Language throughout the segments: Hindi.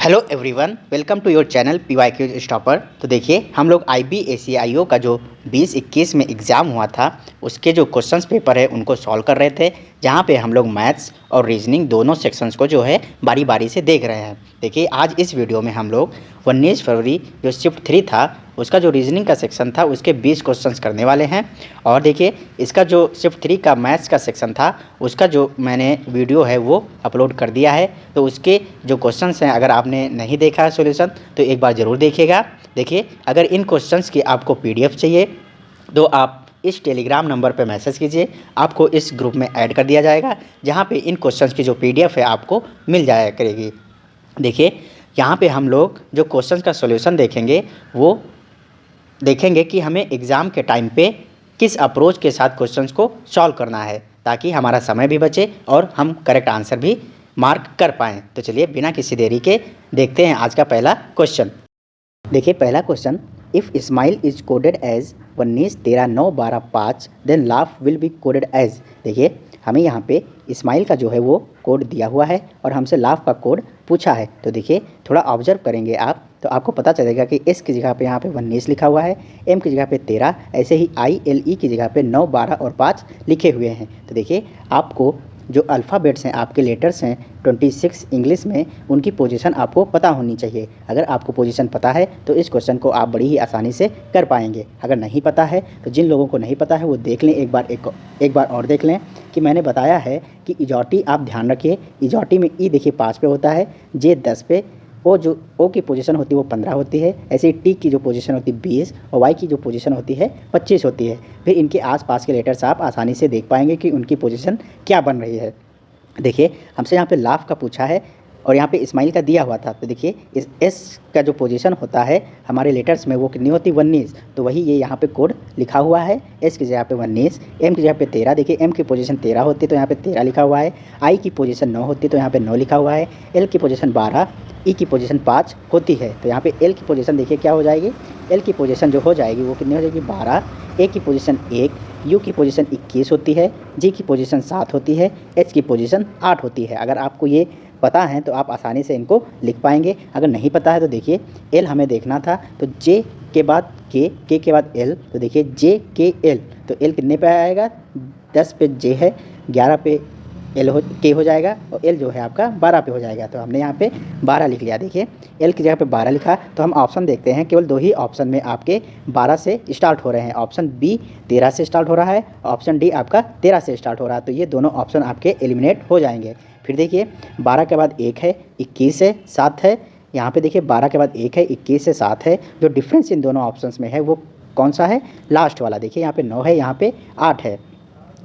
Hello everyone, welcome to your channel PYQ stopper. तो देखिए, हम लोग IBACIO का जो 2021 में एग्ज़ाम हुआ था उसके जो क्वेश्चंस पेपर है उनको सॉल्व कर रहे थे, जहां पे हम लोग मैथ्स और रीजनिंग दोनों सेक्शंस को जो है बारी बारी से देख रहे हैं। देखिए, आज इस वीडियो में हम लोग 19 फरवरी जो शिफ्ट 3 था उसका जो रीजनिंग का सेक्शन था उसके 20 क्वेश्चंस करने वाले हैं। और देखिए, इसका जो शिफ्ट 3 का मैथ्स का सेक्शन था उसका जो मैंने वीडियो है वो अपलोड कर दिया है, तो उसके जो क्वेश्चंस हैं अगर आपने नहीं देखा है सॉल्यूशन तो एक बार ज़रूर देखिएगा। देखिए, अगर इन क्वेश्चंस की आपको PDF चाहिए तो आप इस टेलीग्राम नंबर पर मैसेज कीजिए, आपको इस ग्रुप में ऐड कर दिया जाएगा, जहां पे इन क्वेश्चंस की जो PDF है आपको मिल जाया करेगी। देखिए, यहाँ पे हम लोग जो क्वेश्चंस का सॉल्यूशन देखेंगे वो देखेंगे कि हमें एग्ज़ाम के टाइम पे किस अप्रोच के साथ क्वेश्चंस को सॉल्व करना है, ताकि हमारा समय भी बचे और हम करेक्ट आंसर भी मार्क कर पाएँ। तो चलिए बिना किसी देरी के देखते हैं आज का पहला क्वेश्चन। देखिए, पहला question, if smile is coded as 19 13 9 12 5 then laugh will be coded as. देखिए, हमें यहाँ पे स्माइल का जो है वो कोड दिया हुआ है और हमसे लाफ का कोड पूछा है। तो देखिए, थोड़ा ऑब्जर्व करेंगे आप तो आपको पता चलेगा कि एस की जगह पे यहाँ पे 19 लिखा हुआ है, एम की जगह पे 13, ऐसे ही ILE की जगह पे 9 12 और 5 लिखे हुए हैं। तो देखिए, आपको जो अल्फ़ाबेट्स हैं, आपके लेटर्स हैं 26 इंग्लिश में, उनकी पोजीशन आपको पता होनी चाहिए। अगर आपको पोजीशन पता है तो इस क्वेश्चन को आप बड़ी ही आसानी से कर पाएंगे। अगर नहीं पता है तो जिन लोगों को नहीं पता है वो देख लें, एक बार और देख लें कि मैंने बताया है कि इजॉटी आप ध्यान रखिए। इजॉटी में ई देखिए 5 पे होता है, जे 10 पे, ओ की पोजीशन होती है वो 15 होती है, ऐसे ही टी की जो पोजीशन होती है 20 और वाई की जो पोजीशन होती है 25 होती है। फिर इनके आसपास के लेटर्स आप आसानी से देख पाएंगे कि उनकी पोजीशन क्या बन रही है। देखिए, हमसे यहाँ पे लाफ का पूछा है और यहाँ पे इस्माइल का दिया हुआ था। तो देखिए, इस एस का जो पोजीशन होता है हमारे लेटर्स में वो कितनी होती है 19, तो वही ये यहाँ पे कोड लिखा हुआ है। एस की जगह पे 19, एम की जगह पे 13। देखिए, एम की पोजीशन 13 होती है तो यहाँ पे 13 लिखा हुआ है, आई की पोजीशन 9 होती है तो यहाँ पे 9 लिखा हुआ है, एल की पोजीशन 12, ई की पोजीशन 5 होती है तो यहाँ पे एल की पोजीशन देखिए क्या हो जाएगी। एल की पोजीशन जो हो जाएगी वो कितनी हो जाएगी 12, ए की पोजीशन 1, यू की पोजीशन 21 होती है, जी की पोजीशन 7 होती है, एच की पोजीशन 8 होती है। अगर आपको ये पता है तो आप आसानी से इनको लिख पाएंगे। अगर नहीं पता है तो देखिए, एल हमें देखना था तो जे के बाद के बाद एल, तो देखिए JKL, तो एल कितने पे आएगा 10 पे जे है, 11 पे के हो जाएगा और एल जो है आपका 12 पे हो जाएगा। तो हमने यहाँ पे 12 लिख लिया। देखिए, एल की जगह पे 12 लिखा तो हम ऑप्शन देखते हैं, केवल 2 ही ऑप्शन में आपके 12 से स्टार्ट हो रहे हैं। ऑप्शन बी 13 से स्टार्ट हो रहा है, ऑप्शन डी आपका 13 से स्टार्ट हो रहा है, तो ये दोनों ऑप्शन आपके एलिमिनेट हो जाएंगे। फिर देखिए, 12 के बाद 1 है, 21 है, 7 है। यहाँ पे देखिए 12 के बाद 1 है, 21 से 7 है। जो डिफरेंस इन दोनों ऑप्शंस में है वो कौन सा है, लास्ट वाला। देखिए, यहाँ पे 9 है, यहाँ पे 8 है,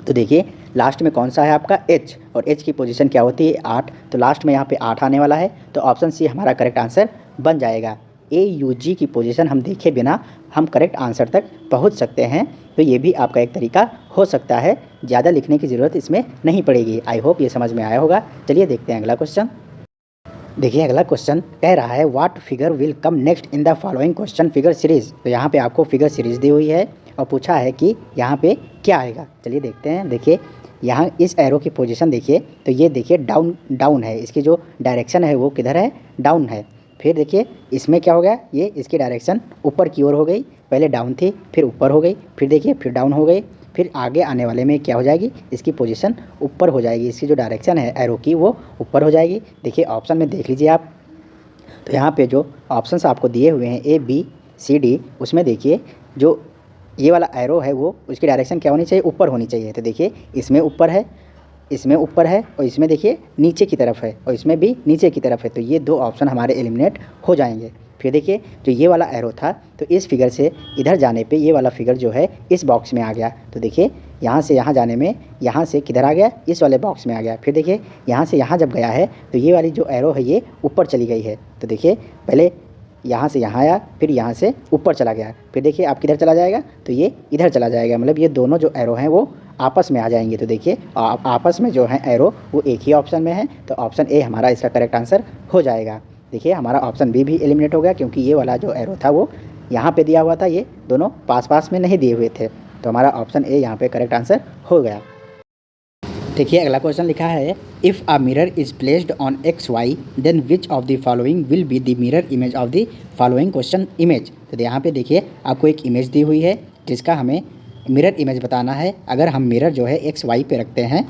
तो देखिए लास्ट में कौन सा है आपका H, और H की पोजीशन क्या होती है 8, तो लास्ट में यहाँ पे 8 आने वाला है, तो ऑप्शन सी हमारा करेक्ट आंसर बन जाएगा। AUG की पोजीशन हम देखे बिना हम करेक्ट आंसर तक पहुँच सकते हैं, तो ये भी आपका एक तरीका हो सकता है। ज़्यादा लिखने की ज़रूरत इसमें नहीं पड़ेगी। आई होप ये समझ में आया होगा। चलिए देखते हैं अगला क्वेश्चन। देखिए, अगला क्वेश्चन कह रहा है what figure will come next in the following question figure series. तो यहाँ पे आपको फिगर सीरीज दी हुई है और पूछा है कि यहाँ पे क्या आएगा। चलिए देखते हैं। देखिए, यहाँ इस एरो की पोजीशन देखिए, तो ये देखिए डाउन है, इसकी जो डायरेक्शन है वो किधर है, डाउन है। फिर देखिए इसमें क्या हो गया, ये इसकी डायरेक्शन ऊपर की ओर हो गई, पहले डाउन थी फिर ऊपर हो गई, फिर देखिए फिर डाउन हो गई, फिर आगे आने वाले में क्या हो जाएगी, इसकी पोजीशन ऊपर हो जाएगी, इसकी जो डायरेक्शन है एरो की वो ऊपर हो जाएगी। देखिए ऑप्शन में देख लीजिए आप, तो यहाँ पे जो ऑप्शंस आपको दिए हुए हैं ABCD, उसमें देखिए जो ये वाला एरो है वो उसकी डायरेक्शन क्या होनी चाहिए, ऊपर होनी चाहिए। तो देखिए इसमें ऊपर है, इसमें ऊपर है, और इसमें देखिए नीचे की तरफ है, और इसमें भी नीचे की तरफ है, तो ये 2 ऑप्शन हमारे एलिमिनेट हो जाएंगे। फिर देखिए, जो ये वाला एरो था तो इस फिगर से इधर जाने पे ये वाला फिगर जो है इस बॉक्स में आ गया। तो देखिए यहाँ से यहाँ जाने में यहाँ से किधर आ गया, इस वाले बॉक्स में आ गया। फिर देखिए यहाँ से यहाँ जब गया है तो ये वाली जो एरो है ये ऊपर चली गई है। तो देखिए पहले यहाँ से यहाँ आया, फिर यहाँ से ऊपर चला गया, फिर देखिए आप किधर चला जाएगा, तो ये इधर चला जाएगा, मतलब ये दोनों जो एरो हैं वो आपस में आ जाएंगे। तो देखिए आपस में जो है एरो वो एक ही ऑप्शन में है, तो ऑप्शन ए हमारा इसका करेक्ट आंसर हो जाएगा। देखिए हमारा ऑप्शन बी भी एलिमिनेट हो गया, क्योंकि ये वाला जो एरो था वो यहाँ पे दिया हुआ था, ये दोनों पास पास में नहीं दिए हुए थे, तो हमारा ऑप्शन ए यहाँ पे करेक्ट आंसर हो गया। देखिए अगला क्वेश्चन लिखा है, if a mirror is placed on X Y then which of the following will be the mirror image of the following question image. तो यहाँ पे देखिए आपको एक इमेज दी हुई है जिसका हमें मिरर इमेज बताना है। अगर हम मिरर जो है एक्स वाई पे रखते हैं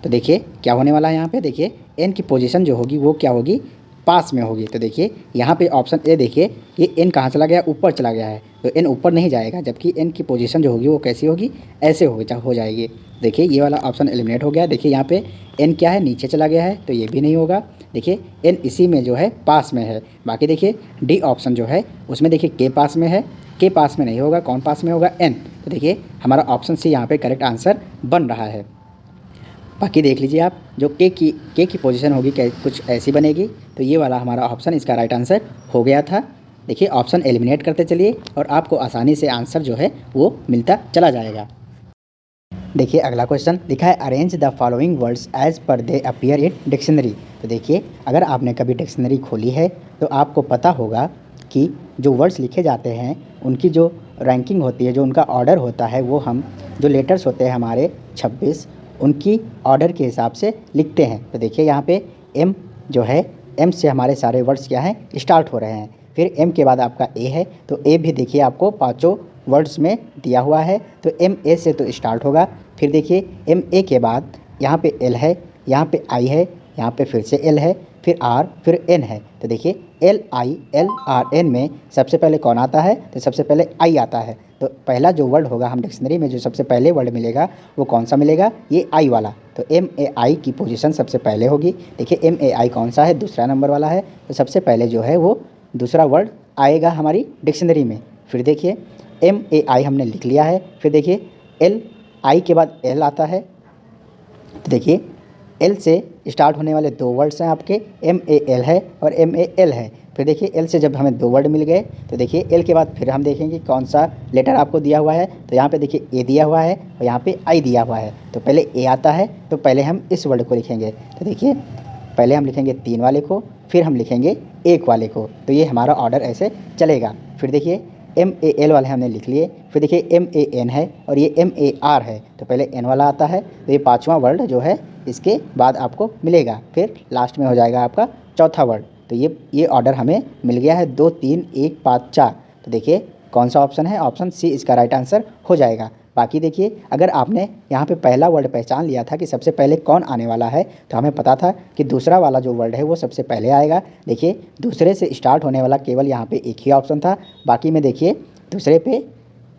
तो देखिए क्या होने वाला है। यहाँ पे देखिए एन की पोजीशन जो होगी वो क्या होगी, पास में होगी। तो देखिए यहाँ पे ऑप्शन ए देखिए, ये एन कहाँ चला गया, ऊपर चला गया है। तो एन ऊपर नहीं जाएगा, जबकि एन की पोजीशन जो होगी वो कैसी होगी, ऐसे हो जाएगी। देखिए ये वाला ऑप्शन एलिमिनेट हो गया। देखिए यहाँ पे एन क्या है, नीचे चला गया है, तो ये भी नहीं होगा। देखिए एन इसी में जो है पास में है। बाकी देखिए डी ऑप्शन जो है उसमें देखिए के पास में है, के पास में नहीं होगा, कौन पास में होगा, एन। तो देखिए हमारा ऑप्शन सी यहाँ पे करेक्ट आंसर बन रहा है। बाकी देख लीजिए आप, जो के की पोजीशन होगी कुछ ऐसी बनेगी। तो ये वाला हमारा ऑप्शन इसका राइट आंसर हो गया था। देखिए ऑप्शन एलिमिनेट करते चलिए और आपको आसानी से आंसर जो है वो मिलता चला जाएगा। देखिए अगला क्वेश्चन लिखा है, arrange the following words as per they appear in dictionary. तो देखिए अगर आपने कभी डिक्शनरी खोली है तो आपको पता होगा कि जो वर्ड्स लिखे जाते हैं उनकी जो रैंकिंग होती है, जो उनका ऑर्डर होता है, वो हम जो लेटर्स होते हैं हमारे 26 उनकी ऑर्डर के हिसाब से लिखते हैं। तो देखिए यहाँ पे एम जो है, एम से हमारे सारे वर्ड्स क्या हैं, स्टार्ट हो रहे हैं। फिर एम के बाद आपका ए है, तो ए भी देखिए आपको पाँचों वर्ड्स में दिया हुआ है, तो एम ए से तो स्टार्ट होगा। फिर देखिए एम ए के बाद यहाँ पे एल है, यहाँ पे आई है, यहाँ पे फिर से एल है, फिर आर, फिर एन है। तो देखिए L I L R N में सबसे पहले कौन आता है, तो सबसे पहले आई आता है। तो पहला जो वर्ड होगा हम डिक्शनरी में जो सबसे पहले वर्ड मिलेगा वो कौन सा मिलेगा, ये आई वाला। तो एम ए आई की पोजीशन सबसे पहले होगी। देखिए एम ए आई कौन सा है, दूसरा नंबर वाला है, तो सबसे पहले जो है वो दूसरा वर्ड आएगा हमारी डिक्शनरी में। फिर देखिए एम ए आई हमने लिख लिया है। फिर देखिए एल आई के बाद एल आता है। तो देखिए एल से स्टार्ट होने वाले दो वर्ड्स हैं आपके, एम ए एल है और एम ए एल है। फिर देखिए एल से जब हमें दो वर्ड मिल गए तो देखिए एल के बाद फिर हम देखेंगे कौन सा लेटर आपको दिया हुआ है। तो यहाँ पे देखिए ए दिया हुआ है और यहाँ पे आई दिया हुआ है। तो पहले ए आता है, तो पहले हम इस वर्ड को लिखेंगे। तो देखिए पहले हम लिखेंगे 3 वाले को, फिर हम लिखेंगे 1 वाले को। तो ये हमारा ऑर्डर ऐसे चलेगा। फिर देखिए एम ए एल वाले हमने लिख लिए। फिर देखिए एम ए एन है और ये एम ए आर है, तो पहले एन वाला आता है। तो ये 5वां वर्ड जो है इसके बाद आपको मिलेगा। फिर लास्ट में हो जाएगा आपका चौथा वर्ड। तो ये ऑर्डर हमें मिल गया है 2 3 1 5 4। तो देखिए कौन सा ऑप्शन है, ऑप्शन सी इसका राइट आंसर हो जाएगा। बाकी देखिए अगर आपने यहाँ पे पहला वर्ड पहचान लिया था कि सबसे पहले कौन आने वाला है, तो हमें पता था कि दूसरा वाला जो वर्ड है वो सबसे पहले आएगा। देखिए दूसरे से स्टार्ट होने वाला केवल यहाँ पे एक ही ऑप्शन था, बाकी में देखिए दूसरे पे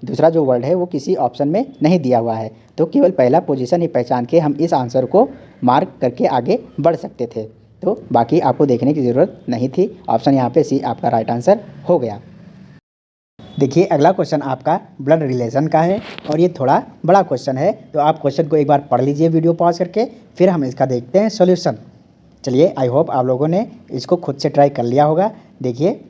दूसरा जो वर्ड है वो किसी ऑप्शन में नहीं दिया हुआ है। तो केवल पहला पोजीशन ही पहचान के हम इस आंसर को मार्क करके आगे बढ़ सकते थे। तो बाकी आपको देखने की ज़रूरत नहीं थी। ऑप्शन यहाँ पे सी आपका राइट आंसर हो गया। देखिए अगला क्वेश्चन आपका ब्लड रिलेशन का है और ये थोड़ा बड़ा क्वेश्चन है, तो आप क्वेश्चन को एक बार पढ़ लीजिए वीडियो पॉज करके, फिर हम इसका देखते हैं सॉल्यूशन। चलिए आई होप आप लोगों ने इसको खुद से ट्राई कर लिया होगा। देखिए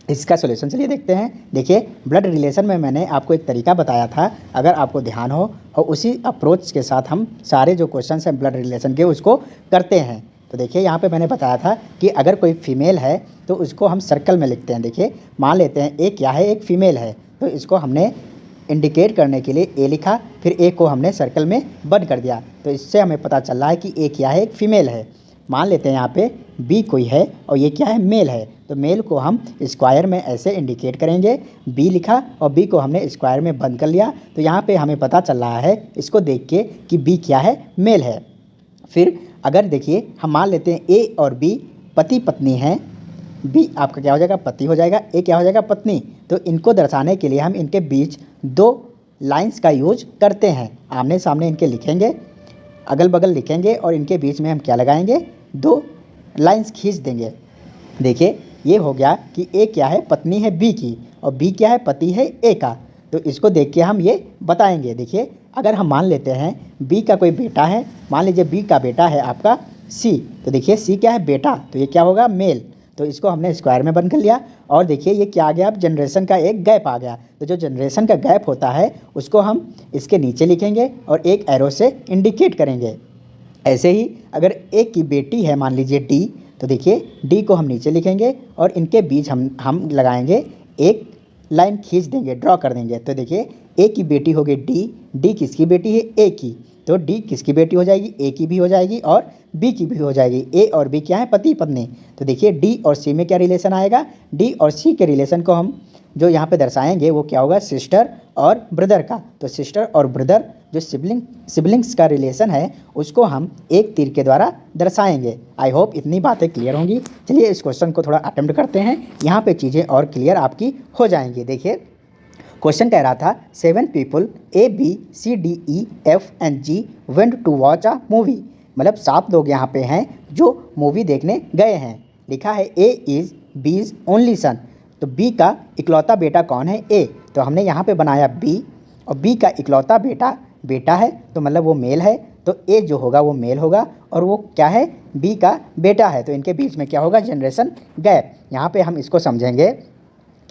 इसका सॉल्यूशन चलिए देखते हैं। देखिए ब्लड रिलेशन में मैंने आपको एक तरीका बताया था, अगर आपको ध्यान हो, और उसी अप्रोच के साथ हम सारे जो क्वेश्चन हैं ब्लड रिलेशन के उसको करते हैं। तो देखिए यहाँ पे मैंने बताया था कि अगर कोई फीमेल है तो उसको हम सर्कल में लिखते हैं। देखिए मान लेते हैं ए क्या है, एक फ़ीमेल है, तो इसको हमने इंडिकेट करने के लिए ए लिखा, फिर ए को हमने सर्कल में बंद कर दिया। तो इससे हमें पता चल रहा है कि ए क्या है, एक फ़ीमेल है। मान लेते हैं यहाँ पे बी कोई है और ये क्या है, मेल है, तो मेल को हम स्क्वायर में ऐसे इंडिकेट करेंगे। बी लिखा और बी को हमने स्क्वायर में बंद कर लिया। तो यहाँ पे हमें पता चल रहा है इसको देख के कि बी क्या है, मेल है। फिर अगर देखिए हम मान लेते हैं ए और बी पति पत्नी हैं, बी आपका क्या हो जाएगा, पति हो जाएगा, ए क्या हो जाएगा, पत्नी। तो इनको दर्शाने के लिए हम इनके बीच 2 लाइंस का यूज करते हैं। आमने सामने इनके लिखेंगे, अगल बगल लिखेंगे और इनके बीच में हम क्या लगाएंगे, 2 लाइंस खींच देंगे। देखिए ये हो गया कि ए क्या है, पत्नी है बी की, और बी क्या है, पति है ए का। तो इसको देख के हम ये बताएंगे। देखिए अगर हम मान लेते हैं बी का कोई बेटा है, मान लीजिए बी का बेटा है आपका सी, तो देखिए सी क्या है, बेटा, तो ये क्या होगा, मेल। तो इसको हमने स्क्वायर में बंद कर लिया। और देखिए ये क्या आ गया, अब जनरेशन का एक गैप आ गया। तो जो जनरेशन का गैप होता है उसको हम इसके नीचे लिखेंगे और एक एरो से इंडिकेट करेंगे। ऐसे ही अगर एक की बेटी है मान लीजिए डी, तो देखिए डी को हम नीचे लिखेंगे और इनके बीच हम लगाएंगे एक लाइन खींच देंगे, ड्रॉ कर देंगे। तो देखिए ए की बेटी हो गई डी, डी किसकी बेटी है, ए की, तो डी किसकी बेटी हो जाएगी, ए की भी हो जाएगी और बी की भी हो जाएगी। ए और बी क्या है, पति पत्नी। तो देखिए डी और सी में क्या रिलेशन आएगा, डी और सी के रिलेशन को हम जो यहाँ पे दर्शाएंगे वो क्या होगा, सिस्टर और ब्रदर का। तो सिस्टर और ब्रदर जो सिबलिंग्स का रिलेशन है उसको हम एक तीर के द्वारा दर्शाएंगे। आई होप इतनी बातें क्लियर होंगी। चलिए इस क्वेश्चन को थोड़ा अटेम्प्ट करते हैं, यहाँ पे चीज़ें और क्लियर आपकी हो जाएंगी। देखिए क्वेश्चन कह रहा था 7 people A B C D E F and G went to watch a movie। मतलब 7 लोग यहाँ पे हैं जो मूवी देखने गए हैं। लिखा है A is B's only son। तो B का इकलौता बेटा कौन है, A। तो हमने यहाँ पे बनाया B और B का इकलौता बेटा है तो मतलब वो मेल है, तो A जो होगा वो मेल होगा और वो क्या है, B का बेटा है। तो इनके बीच में क्या होगा, जनरेशन गैप। यहाँ पे हम इसको समझेंगे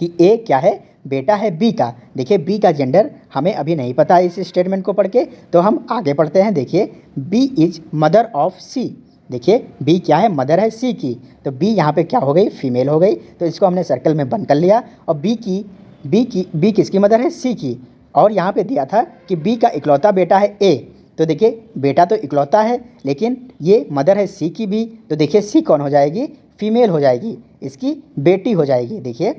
कि A क्या है, बेटा है B का। देखिए B का जेंडर हमें अभी नहीं पता है इस स्टेटमेंट को पढ़ के, तो हम आगे पढ़ते हैं। देखिए B is mother of C। देखिए B क्या है, मदर है C की। तो B यहाँ पे क्या हो गई, फीमेल हो गई, तो इसको हमने सर्कल में बंद कर लिया। और B किसकी मदर है, C की। और यहाँ पे दिया था कि B का इकलौता बेटा है A। तो देखिए बेटा तो इकलौता है लेकिन ये मदर है C की भी, तो देखिए C कौन हो जाएगी, फीमेल हो जाएगी, इसकी बेटी हो जाएगी। देखिए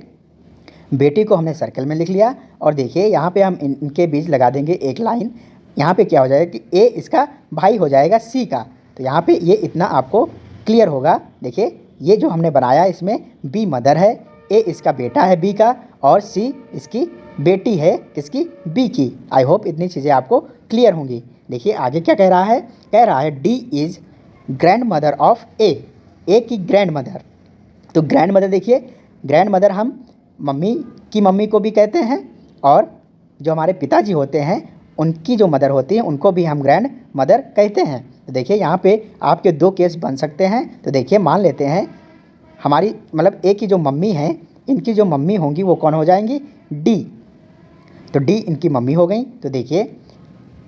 बेटी को हमने सर्कल में लिख लिया और देखिए यहाँ पे हम इनके बीच लगा देंगे एक लाइन। यहाँ पे क्या हो जाएगा कि A इसका भाई हो जाएगा C का। तो यहाँ पे ये इतना आपको क्लियर होगा। देखिए ये जो हमने बनाया इसमें B मदर है, A इसका बेटा है B का और C इसकी बेटी है किसकी, B की। आई होप इतनी चीज़ें आपको क्लियर होंगी। देखिए आगे क्या कह रहा है D is grand mother of A की ग्रैंड मदर। तो ग्रैंड मदर देखिए, ग्रैंड मदर हम मम्मी को भी कहते हैं और जो हमारे पिताजी होते हैं उनकी जो मदर होती है उनको भी हम ग्रैंड मदर कहते हैं। तो देखिए यहाँ पे आपके 2 केस बन सकते हैं। तो देखिए मान लेते हैं हमारी मतलब ए की जो मम्मी है, इनकी जो मम्मी होंगी वो कौन हो जाएंगी, डी। तो डी इनकी मम्मी हो गई। तो देखिए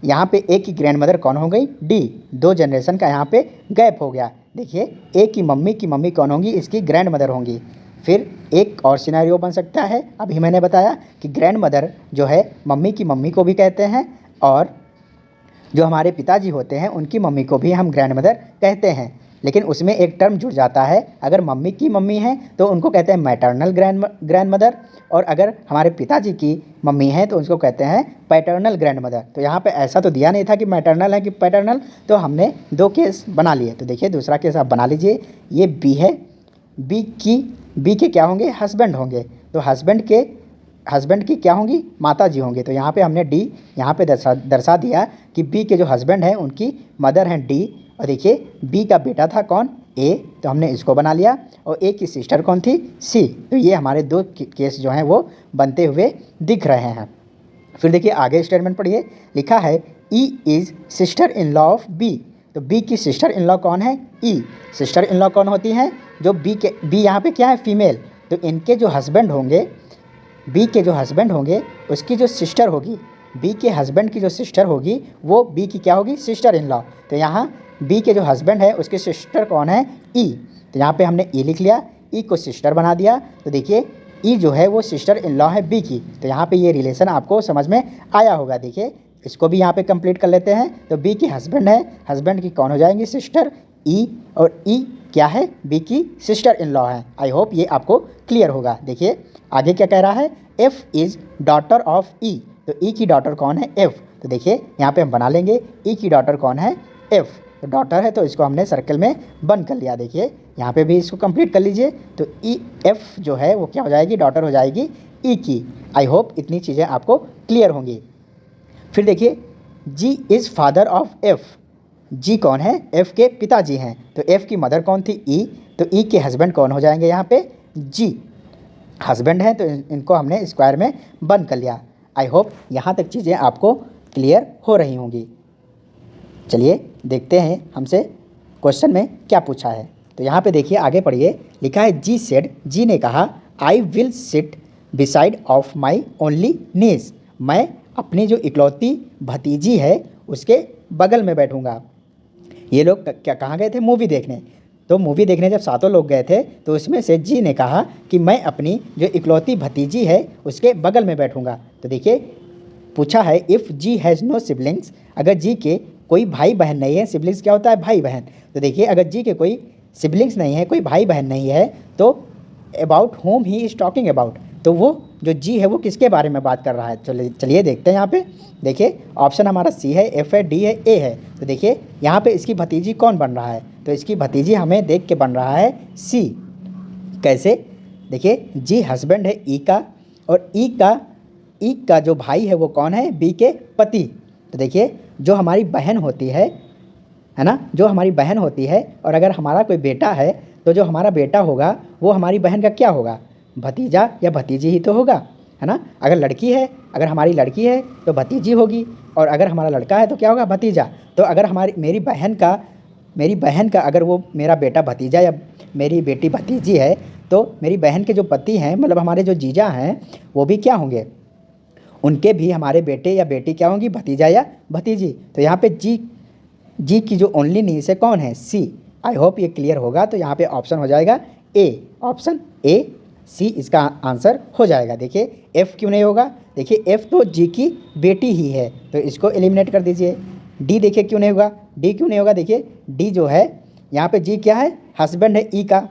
यहाँ पे ए की ग्रैंड मदर कौन हो गई, डी। 2 जनरेशन का यहाँ पे गैप हो गया। देखिए ए की मम्मी कौन होंगी, इसकी ग्रैंड मदर होंगी। फिर एक और सिनेरियो बन सकता है, अभी मैंने बताया कि ग्रैंड मदर जो है मम्मी की मम्मी को भी कहते हैं और जो हमारे पिताजी होते हैं उनकी मम्मी को भी हम ग्रैंड मदर कहते हैं। लेकिन उसमें एक टर्म जुड़ जाता है, अगर मम्मी की मम्मी है तो उनको कहते हैं मैटरनल ग्रैंड मदर, और अगर हमारे पिताजी की मम्मी है तो उसको कहते हैं पैटर्नल ग्रैंड मदर। तो यहाँ पे ऐसा तो दिया नहीं था कि मैटरनल है कि पैटर्नल, तो हमने 2 केस बना लिए। तो देखिए दूसरा केस आप बना लीजिए, ये बी है, बी के क्या होंगे, हस्बैंड होंगे। तो हस्बैंड की क्या होंगी, माता जी होंगे। तो यहाँ पे हमने डी यहाँ पे दर्शा दिया कि बी के जो हस्बैंड हैं उनकी मदर हैं डी। और देखिए बी का बेटा था कौन, ए, तो हमने इसको बना लिया। और ए की सिस्टर कौन थी, सी। तो ये हमारे 2 केस जो हैं वो बनते हुए दिख रहे हैं। फिर देखिए आगे स्टेटमेंट पढ़िए, लिखा है E is sister in law of B. तो बी की सिस्टर इन लॉ कौन है, ई। सिस्टर इन लॉ कौन होती हैं, जो बी यहाँ पे क्या है, फीमेल। तो इनके जो हस्बैंड होंगे, बी के जो हस्बैंड होंगे उसकी जो सिस्टर होगी, बी के हस्बैंड की जो सिस्टर होगी वो बी की क्या होगी, सिस्टर इन लॉ। तो यहाँ बी के जो हस्बैंड है उसकी सिस्टर कौन है, ई। तो यहाँ पे हमने ई लिख लिया, ई को सिस्टर बना दिया। तो देखिए ई जो है वो सिस्टर इन लॉ है बी की। तो यहाँ पे ये रिलेशन आपको समझ में आया होगा। देखिए इसको भी यहाँ पे कंप्लीट कर लेते हैं। तो बी की हस्बैंड है, हस्बैंड की कौन हो जाएंगी, सिस्टर, ई। और ई क्या है, बी की सिस्टर इन लॉ है। आई होप ये आपको क्लियर होगा। देखिए आगे क्या कह रहा है, एफ इज़ डॉटर ऑफ ई। तो ई की डॉटर कौन है, एफ। तो देखिए यहाँ पे हम बना लेंगे, ई की डॉटर कौन है, एफ। तो डॉटर है तो इसको हमने सर्कल में बंद कर लिया। देखिए यहाँ पे भी इसको कंप्लीट कर लीजिए। तो ई एफ जो है वो क्या हो जाएगी, डॉटर हो जाएगी ई की। आई होप इतनी चीज़ें आपको क्लियर होंगी। फिर देखिए जी इज़ फादर ऑफ एफ। जी कौन है, एफ के पिताजी हैं। तो एफ की मदर कौन थी, ई। तो ई के हस्बैंड कौन हो जाएंगे, यहाँ पे जी हस्बैंड हैं, तो इनको हमने स्क्वायर में बंद कर लिया। आई होप यहाँ तक चीज़ें आपको क्लियर हो रही होंगी। चलिए देखते हैं हमसे क्वेश्चन में क्या पूछा है। तो यहाँ पे देखिए आगे पढ़िए, लिखा है जी सेड, जी ने कहा I will sit beside of my only niece. मैं अपनी जो इकलौती भतीजी है उसके बगल में बैठूंगा। ये लोग क्या कहाँ गए थे, मूवी देखने। तो मूवी देखने जब 7 लोग गए थे तो उसमें से जी ने कहा कि मैं अपनी जो इकलौती भतीजी है उसके बगल में बैठूंगा। तो देखिए पूछा है if G has no siblings, अगर जी के कोई भाई बहन नहीं है, सिबलिंग्स क्या होता है, भाई बहन। तो देखिए अगर जी के कोई सिबलिंग्स नहीं है, कोई भाई बहन नहीं है, तो about home he is talking about, तो वो जो जी है वो किसके बारे में बात कर रहा है। चलिए देखते हैं यहाँ पे। देखिए ऑप्शन हमारा सी है, एफ है, डी है, ए है। तो देखिए यहाँ पे इसकी भतीजी कौन बन रहा है, तो इसकी भतीजी हमें देख के बन रहा है सी। कैसे, देखिए जी हस्बैंड है ई का, और ई का जो भाई है वो कौन है, बी के पति। तो देखिए जो हमारी बहन होती है ना, जो हमारी बहन होती है, और अगर हमारा कोई बेटा है तो जो हमारा बेटा होगा वो हमारी बहन का क्या होगा, भतीजा या भतीजी ही तो होगा, है ना। अगर लड़की है, अगर हमारी लड़की है तो भतीजी होगी, और अगर हमारा लड़का है तो क्या होगा, भतीजा। तो अगर हमारी मेरी बहन का अगर वो मेरा बेटा भतीजा या मेरी बेटी भतीजी है, तो मेरी बहन के जो पति हैं, मतलब हमारे जो जीजा हैं, वो भी क्या होंगे, उनके भी हमारे बेटे या बेटी क्या होंगी, भतीजा या भतीजी। तो यहाँ पे जी की जो ओनली नीस है कौन है, सी। आई होप ये क्लियर होगा। तो यहाँ पे ऑप्शन हो जाएगा ए, ऑप्शन ए सी इसका आंसर हो जाएगा। देखिए एफ़ क्यों नहीं होगा, देखिए एफ़ तो जी की बेटी ही है, तो इसको एलिमिनेट कर दीजिए। डी देखिए क्यों नहीं होगा, डी क्यों नहीं होगा, देखिए डी जो है यहाँ पे जी क्या है, हस्बैंड है ई का,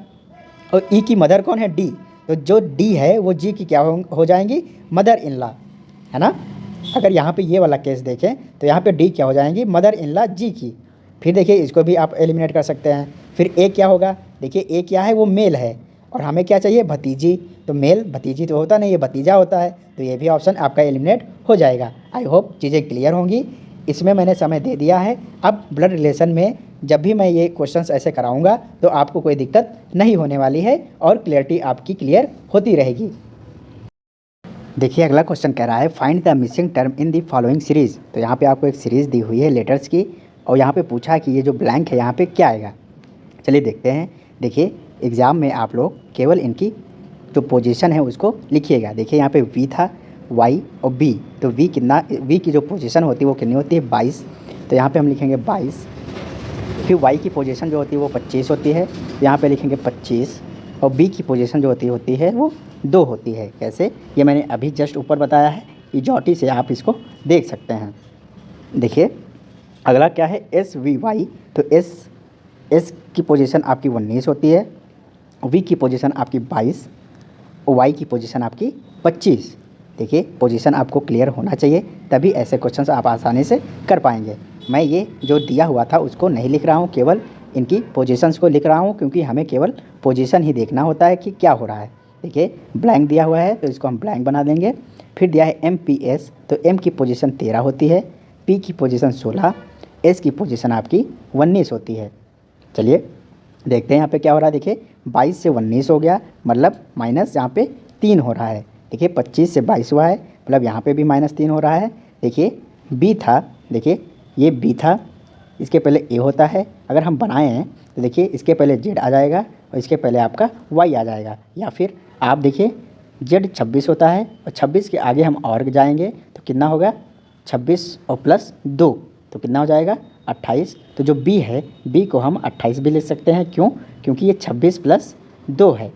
और ई की मदर कौन है, डी। तो जो डी है वो जी की क्या हो जाएंगी, मदर इन लॉ, है ना। अगर यहाँ पे ये वाला केस देखें तो यहाँ पे डी क्या हो जाएंगी, मदर इन लॉ जी की। फिर देखिए इसको भी आप एलिमिनेट कर सकते हैं। फिर ए क्या होगा, देखिए ए क्या है, वो मेल है, और हमें क्या चाहिए, भतीजी। तो मेल भतीजी तो होता नहीं, ये भतीजा होता है, तो ये भी ऑप्शन आपका एलिमिनेट हो जाएगा। आई होप चीज़ें क्लियर होंगी। इसमें मैंने समय दे दिया है। अब ब्लड रिलेशन में जब भी मैं ये क्वेश्चंस ऐसे कराऊंगा तो आपको कोई दिक्कत नहीं होने वाली है, और क्लियरिटी आपकी क्लियर होती रहेगी। देखिए अगला क्वेश्चन कह रहा है, find the missing term in the following series. तो यहाँ पे आपको एक सीरीज़ दी हुई है लेटर्स की, और यहाँ पे पूछा है कि ये जो ब्लैंक है यहाँ पे क्या आएगा। चलिए देखते हैं। देखिए एग्ज़ाम में आप लोग केवल इनकी जो पोजीशन है उसको लिखिएगा। देखिए यहाँ पे वी था, वाई और बी। तो वी की जो पोजीशन होती है वो कितनी होती है, 22। तो यहाँ पे हम लिखेंगे 22। फिर वाई की पोजीशन जो होती है वो 25 होती है, यहाँ पे लिखेंगे 25। और बी की पोजीशन जो होती है वो 2 होती है। कैसे, ये मैंने अभी जस्ट ऊपर बताया है, इजॉटी से आप इसको देख सकते हैं। देखिए अगला क्या है, एस वी वाई। तो एस की पोजीशन आपकी 19 होती है, वी की पोजीशन आपकी 22 और वाई की पोजीशन आपकी 25। देखिए पोजीशन आपको क्लियर होना चाहिए, तभी ऐसे क्वेश्चंस आप आसानी से कर पाएंगे। मैं ये जो दिया हुआ था उसको नहीं लिख रहा हूँ, केवल इनकी पोजीशंस को लिख रहा हूँ, क्योंकि हमें केवल पोजीशन ही देखना होता है कि क्या हो रहा है। देखिए ब्लैंक दिया हुआ है तो इसको हम ब्लैंक बना देंगे। फिर दिया है MPS, तो M की पोजीशन 13 होती है, P की पोजीशन 16, S की पोजीशन आपकी 19 होती है। चलिए देखते हैं यहाँ पे क्या हो रहा है। देखिए 22 से 19 हो गया, मतलब माइनस यहाँ पे 3 हो रहा है। देखिए 25 से 22 हुआ है, मतलब यहाँ पे भी -3 हो रहा है। देखिए B था, देखिए ये B था, इसके पहले A होता है। अगर हम बनाए हैं तो देखिए इसके पहले Z आ जाएगा और इसके पहले आपका Y आ जाएगा। या फिर आप देखिए Z 26 होता है और 26 के आगे हम और जाएंगे तो कितना होगा, 26 और प्लस 2 तो कितना हो जाएगा, 28। तो जो B है, B को हम 28 भी ले सकते हैं। क्यों, क्योंकि ये 26 प्लस 2 है,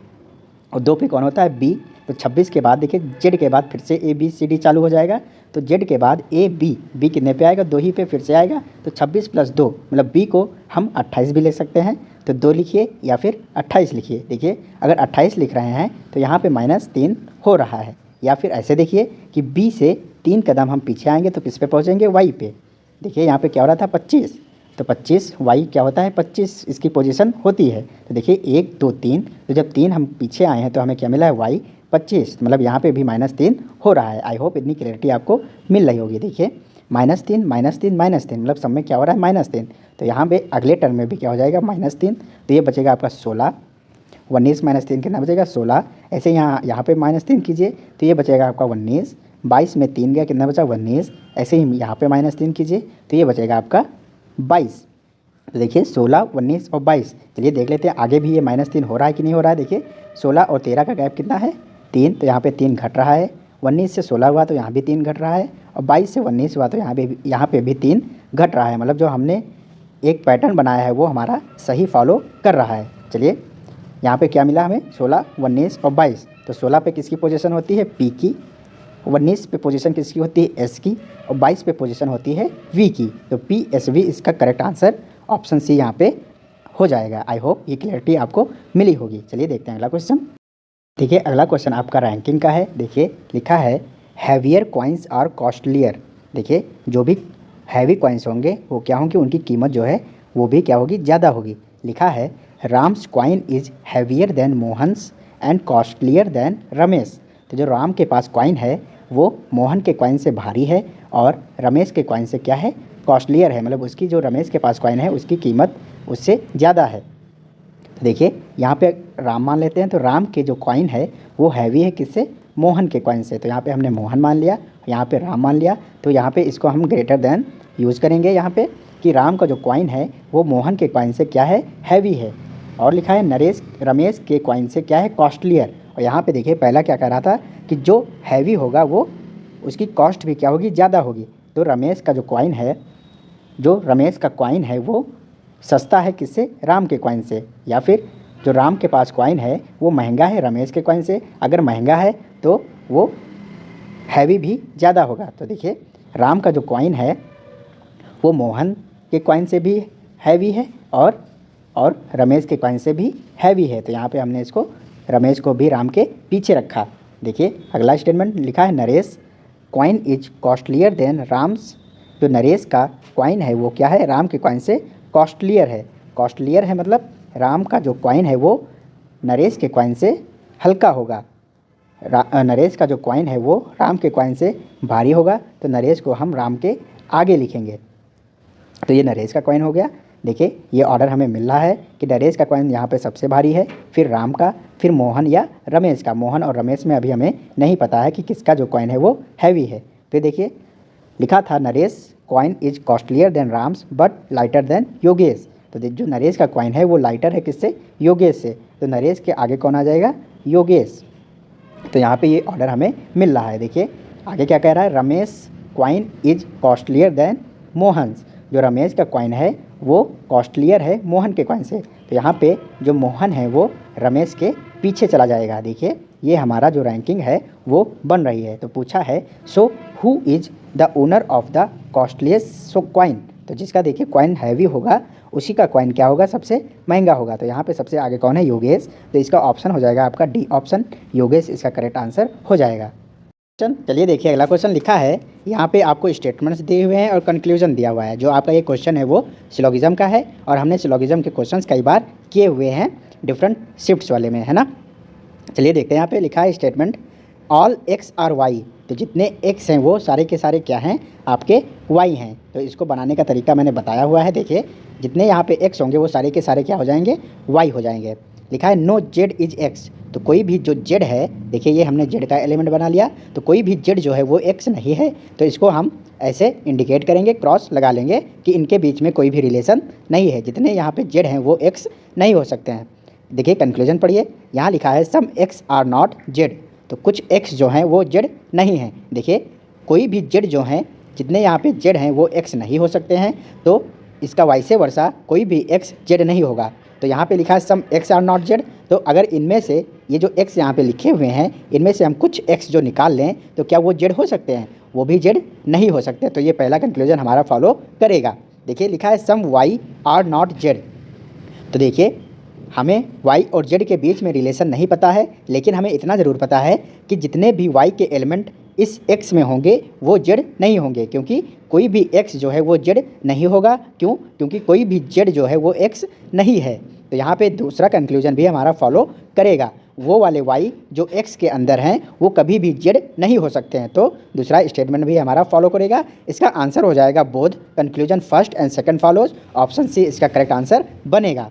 और 2 पे कौन होता है, B। तो 26 के बाद देखिए Z के बाद फिर से ABCD चालू हो जाएगा। तो Z के बाद B कितने पे आएगा, 2 ही पे फिर से आएगा। तो 26 प्लस 2 मतलब B को हम 28 भी ले सकते हैं। तो 2 लिखिए या फिर 28 लिखिए। देखिए अगर 28 लिख रहे हैं तो यहाँ पे -3 हो रहा है। या फिर ऐसे देखिए कि B से 3 कदम हम पीछे आएंगे तो किस पे पहुँचेंगे, Y पे। देखिए यहाँ पे क्या हो रहा था, 25। तो 25 Y क्या होता है, 25 इसकी पोजीशन होती है। तो देखिए 1 2 3, तो जब 3 हम पीछे आए हैं तो हमें क्या मिला है, Y 25, मतलब यहाँ पे भी -3 हो रहा है। आई होप इतनी क्लैरिटी आपको मिल रही होगी। देखिए -3 -3 -3, मतलब सब में क्या हो रहा है, -3। तो यहाँ पे अगले टर्म में भी क्या हो जाएगा, -3। तो ये बचेगा आपका 16, 19 -3 कितना बचेगा, 16। ऐसे यहाँ पे -3 कीजिए तो ये बचेगा आपका 19। 22 में 3 गया, कितना बचा, 19। ऐसे ही यहाँ पे -3 कीजिए तो ये बचेगा आपका 22। तो देखिए 16, 19 और 22। चलिए देख लेते हैं आगे भी ये -3 हो रहा है कि नहीं हो रहा है। देखिए 16 और 13 का गैप कितना है, 3। तो यहाँ पे 3 घट रहा है। 19 से 16 हुआ तो यहाँ भी 3 घट रहा है, और 22 से 19 हुआ तो यहाँ पे भी 3 घट रहा है। मतलब जो हमने एक पैटर्न बनाया है वो हमारा सही फॉलो कर रहा है। चलिए यहाँ पे क्या मिला हमें, 16, 19 और 22। तो 16 पे किसकी पोजीशन होती है, P की, 19 पे पोजीशन किसकी होती है, एस की, और 22 पे पोजीशन होती है वी की। तो PSV इसका करेक्ट आंसर ऑप्शन सी यहाँ पे हो जाएगा। आई होप ये क्लियरिटी आपको मिली होगी। चलिए देखते हैं अगला क्वेश्चन। देखिए अगला क्वेश्चन आपका रैंकिंग का है। देखिए लिखा है हैवियर कॉइन्स आर कॉस्टलियर। देखिए जो भी हैवी कॉइन्स होंगे वो क्या होंगे, उनकी कीमत जो है वो भी क्या होगी, ज़्यादा होगी। लिखा है Ram's coin is heavier than Mohan's and costlier then Ramesh. तो जो राम के पास कॉइन है वो मोहन के कॉइन से भारी है और रमेश के कॉइन से क्या है, कॉस्टलियर है, मतलब उसकी जो रमेश के पास कॉइन है उसकी कीमत उससे ज़्यादा है। तो देखिए यहाँ पे राम मान लेते हैं, तो राम के जो कॉइन है वो हैवी है किससे, मोहन के कॉइन से। तो यहाँ पे हमने मोहन मान लिया, यहाँ पे राम मान लिया। तो यहाँ पे इसको हम ग्रेटर देन यूज़ करेंगे यहाँ पे कि राम का जो कॉइन है वो मोहन के कॉइन से क्या है, हैवी है। और लिखा है रमेश के कॉइन से क्या है, कॉस्टलियर। और यहाँ पे देखिए पहला क्या कह रहा था कि जो हैवी होगा वो उसकी कॉस्ट भी क्या होगी, ज़्यादा होगी। तो रमेश का जो कॉइन है, जो रमेश का कॉइन है वो सस्ता है किससे, राम के कॉइन से, या फिर जो राम के पास कॉइन है वो महंगा है रमेश के कॉइन से। अगर महंगा है तो वो हैवी भी ज़्यादा होगा। तो देखिए राम का जो कॉइन है वो मोहन के कॉइन से भी हैवी है और रमेश के कॉइन से भी हैवी है। तो यहाँ पे हमने इसको रमेश को भी राम के पीछे रखा। देखिए अगला स्टेटमेंट लिखा है Naresh coin is costlier then Ram's. जो नरेश का कॉइन है वो क्या है, राम के कॉइन से कॉस्टलियर है। कॉस्टलियर है मतलब राम का जो कॉइन है वो नरेश के कॉइन से हल्का होगा। नरेश का जो कॉइन है वो राम के कॉइन से भारी होगा। तो नरेश को हम राम के आगे लिखेंगे। तो ये नरेश का कॉइन हो गया। देखिए ये ऑर्डर हमें मिल रहा है कि नरेश का कॉइन यहाँ पे सबसे भारी है, फिर राम का, फिर मोहन या रमेश का। मोहन और रमेश में अभी हमें नहीं पता है कि किसका जो कॉइन है वो हैवी है। फिर देखिए लिखा था Naresh coin is costlier then Ram's but lighter than Yogesh. तो जो नरेश का कॉइन है वो लाइटर है किससे, योगेश से। तो नरेश के आगे कौन आ जाएगा, योगेश। तो यहाँ पे ये ऑर्डर हमें मिल रहा है। देखिए आगे क्या कह रहा है, Ramesh coin is costlier then Mohan's. जो रमेश का कॉइन है वो कॉस्टलियर है मोहन के कॉइन से। तो यहाँ पे जो मोहन है वो रमेश के पीछे चला जाएगा। देखिए ये हमारा जो रैंकिंग है वो बन रही है। तो पूछा है so who is the owner of the costliest coin. तो जिसका देखिए कॉइन हैवी होगा उसी का कॉइन क्या होगा, सबसे महंगा होगा। तो यहाँ पे सबसे आगे कौन है, योगेश। तो इसका ऑप्शन हो जाएगा आपका डी ऑप्शन, योगेश इसका करेक्ट आंसर हो जाएगा। चलिए देखिए अगला क्वेश्चन लिखा है, यहाँ पे आपको स्टेटमेंट्स दिए हुए हैं और कंक्लूजन दिया हुआ है। जो आपका ये क्वेश्चन है वो सिलोगिज्म का है और हमने सिलोगिज्म के क्वेश्चंस कई बार किए हुए हैं डिफरेंट शिफ्ट्स वाले में, है ना। चलिए देखते हैं, यहाँ पे लिखा है statement all X are Y. तो जितने एक्स हैं वो सारे के सारे क्या हैं, आपके वाई हैं। तो इसको बनाने का तरीका मैंने बताया हुआ है। देखिए जितने यहाँ पे एक्स होंगे वो सारे के सारे क्या हो जाएंगे, वाई हो जाएंगे। लिखा है नो जेड इज एक्स। तो कोई भी जो जेड है, देखिए ये हमने जेड का एलिमेंट बना लिया। तो कोई भी जेड जो है वो एक्स नहीं है। तो इसको हम ऐसे इंडिकेट करेंगे, क्रॉस लगा लेंगे कि इनके बीच में कोई भी रिलेशन नहीं है। जितने यहाँ पे जेड हैं वो एक्स नहीं हो सकते हैं। देखिए कंक्लूजन पढ़िए, यहाँ लिखा है सम एक्स आर नॉट जेड। तो कुछ एक्स जो हैं वो जेड नहीं हैं। देखिए कोई भी जेड जो हैं, जितने यहाँ पे जेड हैं वो एक्स नहीं हो सकते हैं। तो इसका वाइसे वर्सा कोई भी एक्स जेड नहीं होगा। तो यहाँ पे लिखा है सम एक्स आर नॉट जेड। तो अगर इनमें से ये जो एक्स यहाँ पे लिखे हुए हैं इनमें से हम कुछ एक्स जो निकाल लें तो क्या वो जेड हो सकते हैं, वो भी जेड नहीं हो सकते। तो ये पहला कंक्लूजन हमारा फॉलो करेगा। देखिए लिखा है सम वाई आर नॉट जेड। तो देखिए हमें y और z के बीच में रिलेशन नहीं पता है, लेकिन हमें इतना ज़रूर पता है कि जितने भी y के एलिमेंट इस x में होंगे वो z नहीं होंगे, क्योंकि कोई भी x जो है वो z नहीं होगा। क्यों, क्योंकि कोई भी z जो है वो x नहीं है। तो यहाँ पे दूसरा कंक्लूजन भी हमारा फॉलो करेगा, वो वाले y जो x के अंदर हैं वो कभी भी z नहीं हो सकते हैं। तो दूसरा स्टेटमेंट भी हमारा फॉलो करेगा। इसका आंसर हो जाएगा both conclusion first and second follows, option C इसका करेक्ट आंसर बनेगा।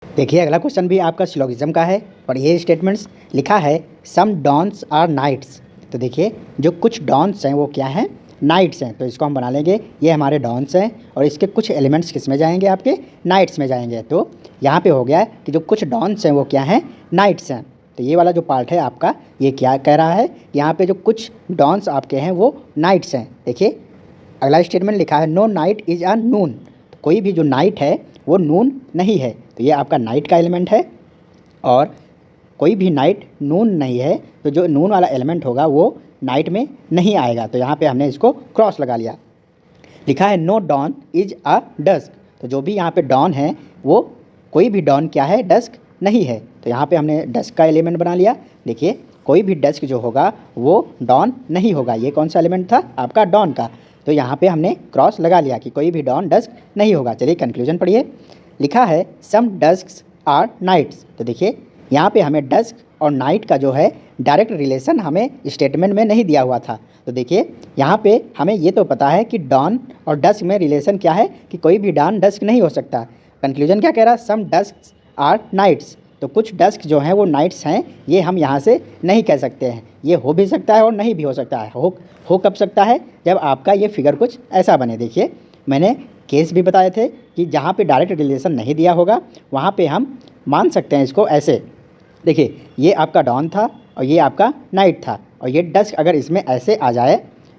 देखिए अगला क्वेश्चन भी आपका सिलोगिज्म का है। पढ़िए स्टेटमेंट्स, लिखा है सम डॉन्स आर नाइट्स। तो देखिए जो कुछ डॉन्स हैं वो क्या हैं, नाइट्स हैं। तो इसको हम बना लेंगे, ये हमारे डॉन्स हैं और इसके कुछ एलिमेंट्स किस में जाएंगे, आपके नाइट्स में जाएंगे। तो यहाँ पे हो गया है कि जो कुछ डॉन्स हैं वो क्या हैं, नाइट्स हैं। तो ये वाला जो पार्ट है आपका ये क्या कह रहा है, यहाँ पे जो कुछ डॉन्स आपके हैं वो नाइट्स हैं। देखिए अगला स्टेटमेंट लिखा है नो नाइट इज अ नून। तो कोई भी जो नाइट है वो नून नहीं है। तो ये आपका नाइट का एलिमेंट है। और कोई भी नाइट नून नहीं है, तो जो नून वाला एलिमेंट होगा वो नाइट में नहीं आएगा। तो यहाँ पे हमने इसको क्रॉस लगा लिया। लिखा है no dawn is a dusk, तो जो भी यहाँ पे डॉन है वो कोई भी डॉन क्या है, डस्क नहीं है। तो यहाँ पे हमने डस्क का एलिमेंट बना लिया। देखिए कोई भी डस्क जो होगा वो डॉन नहीं होगा। ये कौन सा एलिमेंट था आपका, डॉन का। तो यहाँ पे हमने क्रॉस लगा लिया कि कोई भी डॉन डस्क नहीं होगा। चलिए कंक्लूजन पढ़िए। लिखा है सम डस्क्स आर नाइट्स, तो देखिए यहाँ पे हमें डस्क और नाइट का जो है डायरेक्ट रिलेशन हमें स्टेटमेंट में नहीं दिया हुआ था। तो देखिए यहाँ पे हमें ये तो पता है कि डॉन और डस्क में रिलेशन क्या है कि कोई भी डॉन डस्क नहीं हो सकता। कंक्लूजन क्या कह रहा है, सम डस्क आर नाइट्स, तो कुछ डस्क जो हैं वो नाइट्स हैं, ये हम यहाँ से नहीं कह सकते हैं। ये हो भी सकता है और नहीं भी हो सकता है। हो कब सकता है, जब आपका ये फिगर कुछ ऐसा बने। देखिए मैंने केस भी बताए थे कि जहाँ पे डायरेक्ट रिलेशन नहीं दिया होगा वहाँ पे हम मान सकते हैं इसको ऐसे। देखिए ये आपका डॉन था और ये आपका नाइट था, और ये डस्क अगर इसमें ऐसे आ जाए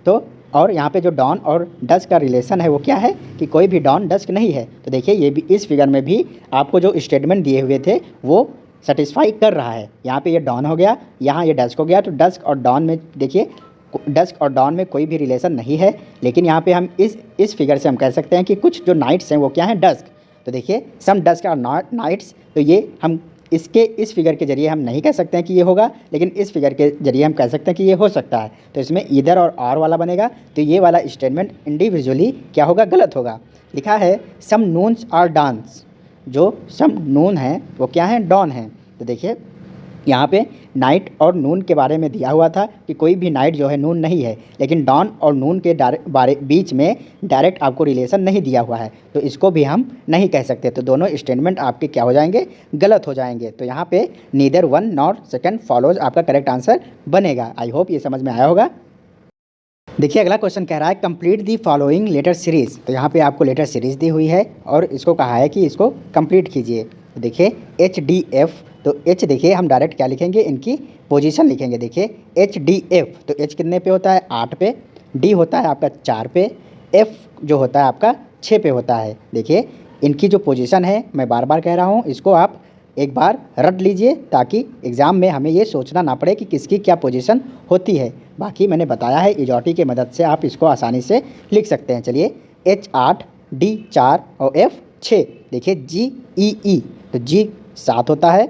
तो, और यहाँ पे जो डॉन और डस्क का रिलेशन है वो क्या है कि कोई भी डॉन डस्क नहीं है। तो देखिए ये भी इस फिगर में भी आपको जो स्टेटमेंट दिए हुए थे वो सेटिस्फाई कर रहा है। यहाँ पे ये डॉन हो गया, यहाँ ये डस्क हो गया। तो डस्क और डॉन में देखिए डस्क और डॉन में कोई भी रिलेशन नहीं है, लेकिन यहाँ पे हम इस फिगर से हम कह सकते हैं कि कुछ जो नाइट्स हैं वो क्या हैं, डस्क। तो देखिए सम डस्क आर नॉट नाइट्स, तो ये हम इस फिगर के जरिए हम नहीं कह सकते हैं कि ये होगा, लेकिन इस फिगर के जरिए हम कह सकते हैं कि ये हो सकता है। तो इसमें ईदर और आर वाला बनेगा, तो ये वाला स्टेटमेंट इंडिविजुअली क्या होगा, गलत होगा। लिखा है सम नून्स आर डॉन्स, जो सम नून है वो क्या है, डॉन है। तो देखिए यहाँ पे नाइट और नून के बारे में दिया हुआ था कि कोई भी नाइट जो है नून नहीं है, लेकिन डॉन और नून के बीच में डायरेक्ट आपको रिलेशन नहीं दिया हुआ है, तो इसको भी हम नहीं कह सकते। तो दोनों स्टेटमेंट आपके क्या हो जाएंगे, गलत हो जाएंगे। तो यहाँ पे neither one nor second follows आपका करेक्ट आंसर बनेगा। आई होप ये समझ में आया होगा। देखिए अगला क्वेश्चन कह रहा है complete the following letter series. तो यहाँ पे आपको लेटर सीरीज़ दी हुई है और इसको कहा है कि इसको कंप्लीट कीजिए। तो देखिए HDF, तो H देखिए हम डायरेक्ट क्या लिखेंगे, इनकी पोजीशन लिखेंगे। देखिए HDF, तो H कितने पे होता है, 8 पे, D होता है आपका 4 पे, F जो होता है आपका 6 पे होता है। देखिए इनकी जो पोजीशन है, मैं बार बार कह रहा हूँ, इसको आप एक बार रट लीजिए ताकि एग्ज़ाम में हमें ये सोचना ना पड़े कि किसकी क्या पोजीशन होती है। बाकी मैंने बताया है, इजॉटी की मदद से आप इसको आसानी से लिख सकते हैं। चलिए H 8, D 4 और F 6। देखिए GEE, तो G 7 होता है,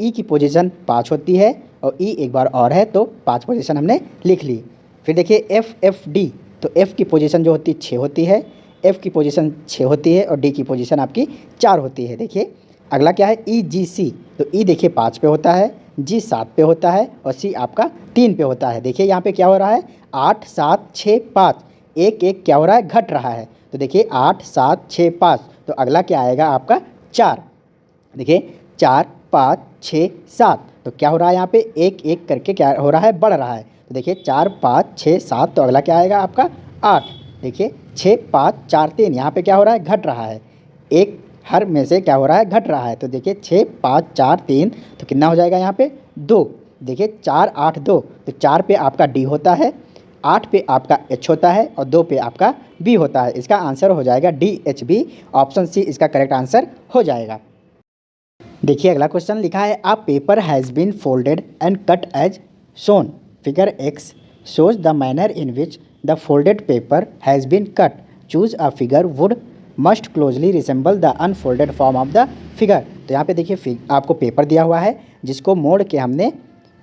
E की पोजीशन 5 होती है और E एक बार और है, तो 5 पोजीशन हमने लिख ली। फिर देखिए FFD, तो F की पोजीशन जो होती है 6 होती है, F की पोजीशन 6 होती है और D की पोजीशन आपकी 4 होती है। देखिए अगला क्या है EGC, तो E देखिए 5 पे होता है, G 7 पे होता है और C आपका 3 पे होता है। देखिए यहाँ पे क्या हो रहा है, 8 7 6 5, एक एक क्या हो रहा है, घट रहा है। तो देखिए 8 7 6 5, तो अगला क्या आएगा आपका 4। देखिए 4 5 6 7, तो क्या हो रहा है यहाँ पे, एक एक करके क्या हो रहा है, बढ़ रहा है। तो देखिए 4 5 6 7, तो अगला क्या आएगा आपका 8। देखिए 6 5 4 3, यहाँ पे क्या हो रहा है, घट रहा है, एक हर में से क्या हो रहा है, घट रहा है। तो देखिए 6 5 4 3, तो कितना हो जाएगा यहाँ पे 2। देखिए 4 8 2, तो 4 पे आपका D होता है, 8 पे आपका H होता है और 2 पे आपका B होता है। इसका आंसर हो जाएगा DHB, ऑप्शन C इसका करेक्ट आंसर हो जाएगा। देखिए अगला क्वेश्चन लिखा है a paper has been folded and cut as shown. Figure X shows the manner in which the folded paper has been cut. Choose a figure would must closely resemble the unfolded form of the figure. तो यहाँ पे देखिए आपको पेपर दिया हुआ है जिसको मोड़ के हमने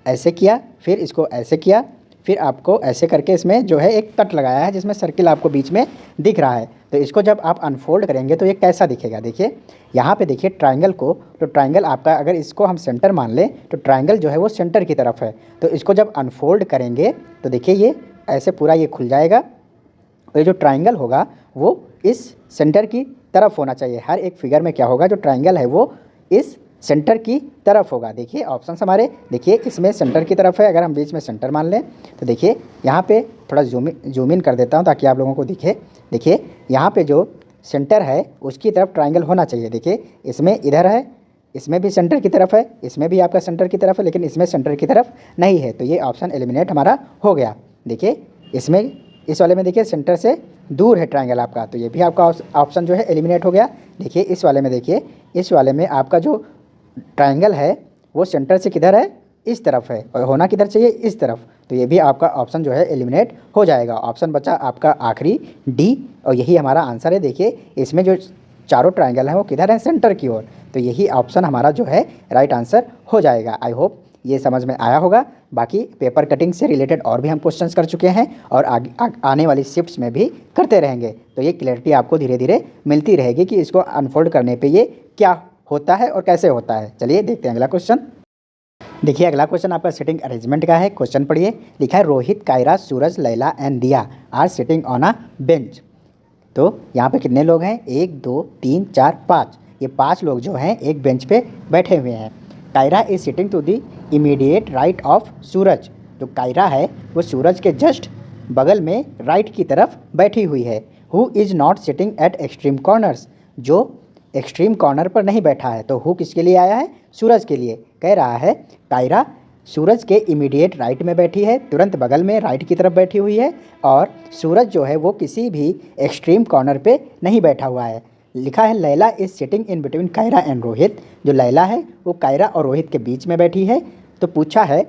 ऐसे किया, फिर इसको ऐसे किया, फिर आपको ऐसे करके इसमें जो है एक कट लगाया है जिसमें सर्किल आपको बीच में दिख रहा है। तो इसको जब आप अनफोल्ड करेंगे तो ये कैसा दिखेगा। देखिए यहाँ पे देखिए ट्रायंगल को, तो ट्रायंगल आपका अगर इसको हम सेंटर मान लें तो ट्रायंगल जो है वो सेंटर की तरफ है। तो इसको जब अनफोल्ड करेंगे तो देखिए ये ऐसे पूरा ये खुल जाएगा और ये जो ट्रायंगल होगा वो इस सेंटर की तरफ होना चाहिए। हर एक फिगर में क्या होगा, जो ट्रायंगल है वो इस सेंटर की तरफ होगा। देखिए ऑप्शन हमारे, देखिए इसमें सेंटर की तरफ है, अगर हम बीच में सेंटर मान लें तो देखिए यहाँ पे थोड़ा जूम इन कर देता हूँ ताकि आप लोगों को दिखे। देखिए यहाँ पे जो सेंटर है उसकी तरफ ट्रायंगल होना चाहिए। देखिए इसमें इधर है, इसमें भी सेंटर की तरफ है, इसमें भी आपका सेंटर की तरफ है, लेकिन इसमें सेंटर की तरफ नहीं है, तो ये ऑप्शन एलिमिनेट हमारा हो गया। देखिए इसमें इस वाले में देखिए सेंटर से दूर है ट्रायंगल आपका, तो ये भी आपका ऑप्शन जो है एलिमिनेट हो गया। देखिए इस वाले में, देखिए इस वाले में आपका जो ट्रायंगल है वो सेंटर से किधर है, इस तरफ है, और होना किधर चाहिए, इस तरफ। तो ये भी आपका ऑप्शन जो है एलिमिनेट हो जाएगा। ऑप्शन बचा आपका आखिरी डी, और यही हमारा आंसर है। देखिए इसमें जो चारों ट्रायंगल हैं वो किधर है, सेंटर की ओर। तो यही ऑप्शन हमारा जो है राइट आंसर हो जाएगा। आई होप ये समझ में आया होगा। बाकी पेपर कटिंग से रिलेटेड और भी हम क्वेश्चंस कर चुके हैं और आने वाली शिफ्ट्स में भी करते रहेंगे। तो ये क्लैरिटी आपको धीरे धीरे मिलती रहेगी कि इसको अनफोल्ड करने पे ये क्या होता है और कैसे होता है। चलिए देखते हैं अगला क्वेश्चन। देखिए अगला क्वेश्चन आपका सिटिंग अरेंजमेंट का है। क्वेश्चन पढ़िए। लिखा है Rohit, Kaira, Suraj, Laila and Diya are sitting on a bench. तो यहाँ पे कितने लोग हैं, 1 2 3 4 5। ये 5 लोग जो हैं एक बेंच पे बैठे हुए हैं। Kiara is sitting to the immediate right of Suraj. जो कायरा है वो सूरज के जस्ट बगल में राइट की तरफ बैठी हुई है। Who is not sitting at extreme corners. जो एक्सट्रीम कॉर्नर पर नहीं बैठा है। तो हु किसके लिए आया है, सूरज के लिए। कह रहा है कायरा सूरज के इमीडिएट राइट में बैठी है, तुरंत बगल में राइट की तरफ बैठी हुई है, और सूरज जो है वो किसी भी एक्सट्रीम कॉर्नर पे नहीं बैठा हुआ है। लिखा है Laila is sitting in between Kaira and Rohit. जो लैला है वो कायरा और रोहित के बीच में बैठी है। तो पूछा है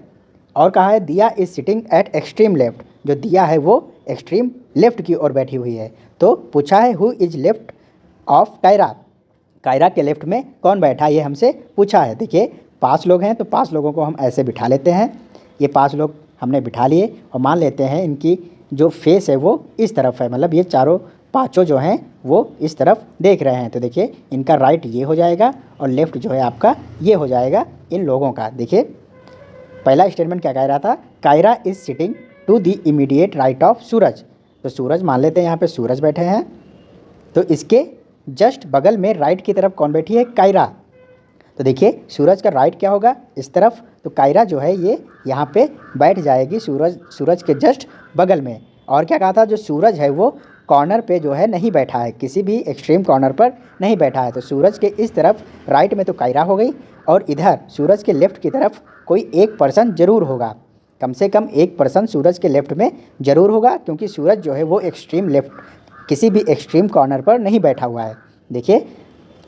और कहा है दिया is sitting at extreme left. जो दिया है वो एक्सट्रीम लेफ्ट की ओर बैठी हुई है। तो पूछा है who is left of Kaira. Kaira के लेफ्ट में कौन बैठा, ये हमसे पूछा है। देखिए 5 लोग हैं तो 5 लोगों को हम ऐसे बिठा लेते हैं। ये 5 लोग हमने बिठा लिए और मान लेते हैं इनकी जो फेस है वो इस तरफ है, मतलब ये चारों पाँचों जो हैं वो इस तरफ देख रहे हैं। तो देखिए इनका राइट ये हो जाएगा और लेफ़्ट जो है आपका ये हो जाएगा इन लोगों का। देखिए पहला स्टेटमेंट क्या कह रहा था, Kiara is sitting to the immediate right of Suraj. तो सूरज मान लेते हैं यहाँ पे सूरज बैठे हैं। तो इसके जस्ट बगल में राइट की तरफ कौन बैठी है, कायरा। तो देखिए सूरज का राइट क्या होगा, इस तरफ। तो कायरा जो है ये यहाँ पे बैठ जाएगी सूरज के जस्ट बगल में। और क्या कहा था, जो सूरज है वो कॉर्नर पे जो है नहीं बैठा है, किसी भी एक्सट्रीम कॉर्नर पर नहीं बैठा है। तो सूरज के इस तरफ राइट में तो कायरा हो गई, और इधर सूरज के लेफ़्ट की तरफ कोई एक पर्सन ज़रूर होगा। कम से कम एक पर्सन सूरज के लेफ़्ट में ज़रूर होगा, क्योंकि सूरज जो है वो एक्सट्रीम लेफ़्ट किसी भी एक्सट्रीम कॉर्नर पर नहीं बैठा हुआ है। देखिए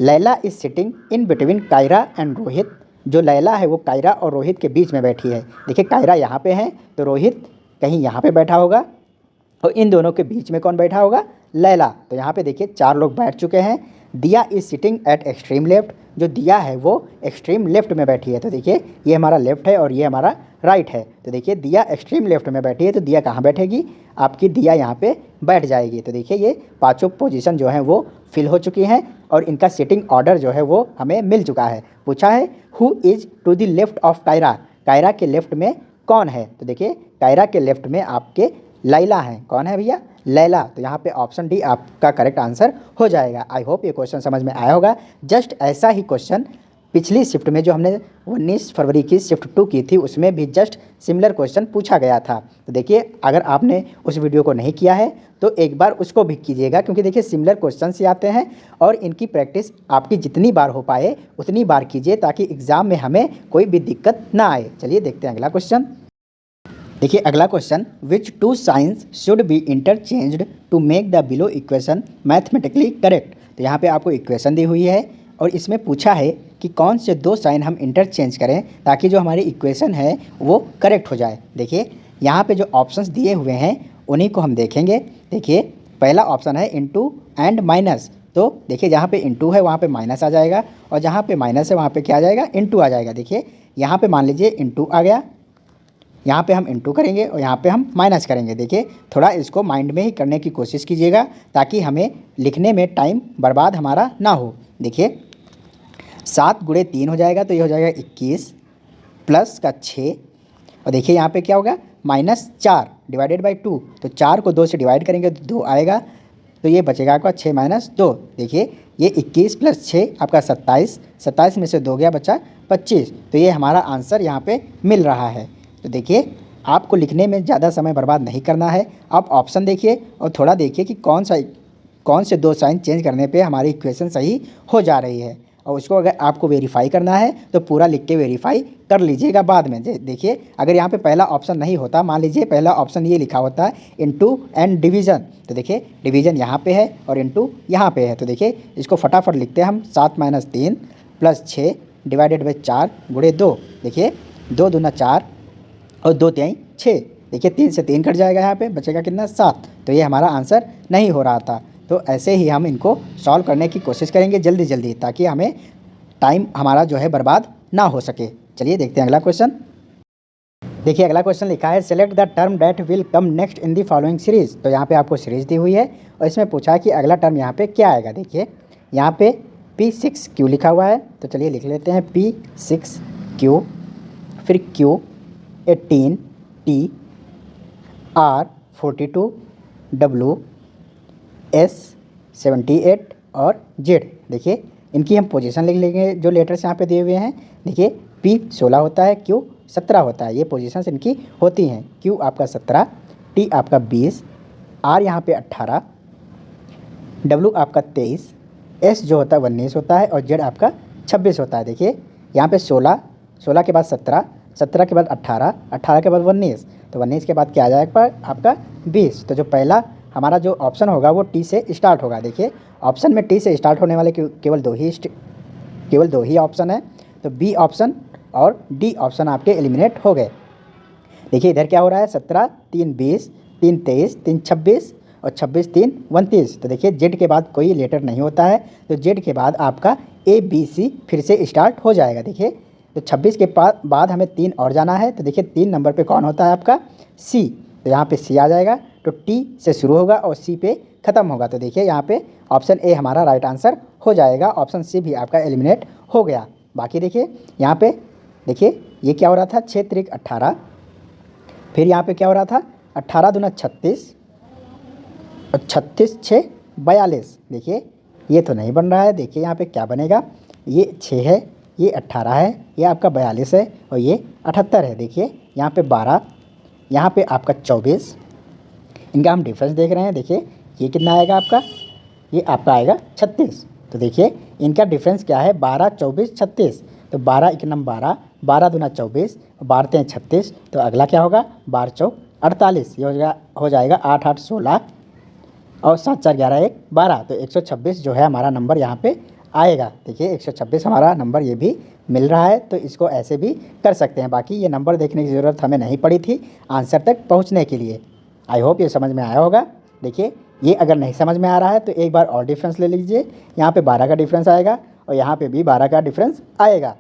Laila is sitting in between Kaira and Rohit. जो लैला है वो कायरा और रोहित के बीच में बैठी है। देखिए कायरा यहाँ पे है तो रोहित कहीं यहाँ पे बैठा होगा, और इन दोनों के बीच में कौन बैठा होगा, लैला। तो यहाँ पे देखिए 4 लोग बैठ चुके हैं। दिया is sitting at extreme left. जो दिया है वो एक्सट्रीम लेफ्ट में बैठी है। तो देखिए ये हमारा लेफ्ट है और ये हमारा राइट है। तो देखिए दिया एक्सट्रीम लेफ्ट में बैठी है, तो दिया कहाँ बैठेगी, आपकी दिया यहाँ पे बैठ जाएगी। तो देखिए ये पांचों पोजीशन जो हैं वो फिल हो चुकी हैं, और इनका सिटिंग ऑर्डर जो है वो हमें मिल चुका है। पूछा है who is to the left of Kaira. Kaira के लेफ्ट में कौन है। तो देखिए कायरा के लेफ्ट में आपके लैला हैं। कौन है भैया, लैला। तो यहाँ पे ऑप्शन डी आपका करेक्ट आंसर हो जाएगा। आई होप ये क्वेश्चन समझ में आया होगा। जस्ट ऐसा ही क्वेश्चन पिछली शिफ्ट में जो हमने 19 फरवरी की शिफ्ट 2 की थी उसमें भी जस्ट सिमिलर क्वेश्चन पूछा गया था। तो देखिए अगर आपने उस वीडियो को नहीं किया है तो एक बार उसको भी कीजिएगा, क्योंकि देखिए सिमिलर क्वेश्चन ही आते हैं और इनकी प्रैक्टिस आपकी जितनी बार हो पाए उतनी बार कीजिए, ताकि एग्ज़ाम में हमें कोई भी दिक्कत ना आए। चलिए देखते हैं अगला क्वेश्चन। देखिए अगला question, which 2 signs should be interchanged to make the below equation mathematically correct. तो यहाँ पे आपको इक्वेशन दी हुई है और इसमें पूछा है कि कौन से 2 साइन हम इंटरचेंज करें ताकि जो हमारी इक्वेशन है वो करेक्ट हो जाए। देखिए यहाँ पे जो ऑप्शंस दिए हुए हैं उन्हीं को हम देखेंगे। देखिए पहला ऑप्शन है इनटू एंड माइनस। तो देखिए जहाँ पे इनटू है वहाँ पे माइनस आ जाएगा, और जहाँ पे माइनस है वहाँ पे क्या आ जाएगा, इनटू आ जाएगा। देखिए यहाँ पे मान लीजिए इनटू आ गया, यहाँ पे हम इनटू करेंगे और यहाँ पे हम माइनस करेंगे। देखिए थोड़ा इसको माइंड में ही करने की कोशिश कीजिएगा ताकि हमें लिखने में टाइम बर्बाद हमारा ना हो। देखिए 7 गुणे 3 हो जाएगा, तो ये हो जाएगा 21 प्लस का 6, और देखिए यहाँ पे क्या होगा, -4 डिवाइडेड बाई 2। तो 4 को 2 से डिवाइड करेंगे तो 2 आएगा, तो ये बचेगा आपका 6 - 2। देखिए ये 21 + 6 आपका 27, 27 में से 2 गया बचा 25। तो ये हमारा आंसर यहाँ पे मिल रहा है। तो देखिए आपको लिखने में ज़्यादा समय बर्बाद नहीं करना है। आप ऑप्शन देखिए और थोड़ा देखिए कि कौन से 2 साइन चेंज करने पे हमारी इक्वेशन सही हो जा रही है, और उसको अगर आपको वेरीफाई करना है तो पूरा लिख के वेरीफाई कर लीजिएगा बाद में। देखिए अगर यहाँ पे पहला ऑप्शन नहीं होता, मान लीजिए पहला ऑप्शन ये लिखा होता है इनटू एंड डिवीज़न, तो देखिए डिवीज़न यहाँ पे है और इनटू यहाँ पे है। तो देखिए इसको फटाफट लिखते हैं हम, 7 - 3 + 6 डिवाइडेड बाई 4 गुणे 2। देखिए 2 दूना 4 और 2 तिहाई 6। देखिए 3 से 3 कट जाएगा, यहाँ पे बचेगा कितना 7। तो ये हमारा आंसर नहीं हो रहा था। तो ऐसे ही हम इनको सॉल्व करने की कोशिश करेंगे जल्दी जल्दी, ताकि हमें टाइम हमारा जो है बर्बाद ना हो सके। चलिए देखते हैं अगला क्वेश्चन। देखिए अगला क्वेश्चन लिखा है select the term debt will come next in the following series. तो यहाँ पे आपको सीरीज दी हुई है और इसमें पूछा है कि अगला टर्म यहाँ पे क्या आएगा। देखिए यहाँ पे P6Q लिखा हुआ है, तो चलिए लिख लेते हैं P6Q, फिर Q 18, T R 42, W S 78 और Z। देखिए इनकी हम पोजीशन लिख लेंगे जो लेटर्स यहाँ पे दिए हुए हैं। देखिए P 16 होता है, Q 17 होता है, ये पोजीशंस इनकी होती हैं। Q आपका 17, T आपका 20, R यहाँ पे 18, W आपका 23, S जो होता है 19 होता है और Z आपका 26 होता है। देखिए यहाँ पे 16, 16 के बाद 17, 17 के बाद 18, 18 के बाद 19, तो 19 के बाद क्या आ जाएगा आपका 20। तो जो पहला हमारा जो ऑप्शन होगा वो T से स्टार्ट होगा। देखिए ऑप्शन में T से स्टार्ट होने वाले केवल दो ही ऑप्शन है, तो बी ऑप्शन और डी ऑप्शन आपके एलिमिनेट हो गए। देखिए इधर क्या हो रहा है 17 3 20, 3 23, 3 26 और 26 3 29। तो देखिए जेड के बाद कोई लेटर नहीं होता है, तो जेड के बाद आपका ए बी सी फिर से स्टार्ट हो जाएगा। देखिए तो 26 के बाद हमें 3 और जाना है, तो देखिए 3 नंबर पे कौन होता है आपका सी, तो यहाँ पे सी आ जाएगा। तो टी से शुरू होगा और सी पे ख़त्म होगा। तो देखिए यहाँ पे ऑप्शन ए हमारा राइट आंसर हो जाएगा, ऑप्शन सी भी आपका एलिमिनेट हो गया। बाकी देखिए यहाँ पे देखिए ये क्या हो रहा था 6 त्रिक 18, फिर यहाँ पे क्या हो रहा था 18 दूना 36 और 36 6 42। देखिए ये तो नहीं बन रहा है। देखिए यहाँ पे क्या बनेगा, ये 6 है, ये 18 है, ये आपका 42 है और ये 78 है। देखिए यहाँ पे 12, यहाँ पे आपका 24, इनका हम डिफरेंस देख रहे हैं। देखिए ये कितना आएगा आपका, ये आपका आएगा 36। तो देखिए इनका डिफरेंस क्या है 12 24 36। तो 12 एक नम 12, 12 दूना 24, 12 हैं 36। तो अगला क्या होगा 12 चौक 48, ये हो जाएगा 8 8 16 और 7 4 11 1 12। तो 126 जो है हमारा नंबर यहाँ पे आएगा। देखिए 126 हमारा नंबर ये भी मिल रहा है, तो इसको ऐसे भी कर सकते हैं। बाकी ये नंबर देखने की ज़रूरत हमें नहीं पड़ी थी आंसर तक पहुँचने के लिए। आई होप ये समझ में आया होगा। देखिए ये अगर नहीं समझ में आ रहा है तो एक बार और डिफरेंस ले लीजिए। यहाँ पे 12 का डिफरेंस आएगा और यहाँ पे भी 12 का डिफरेंस आएगा।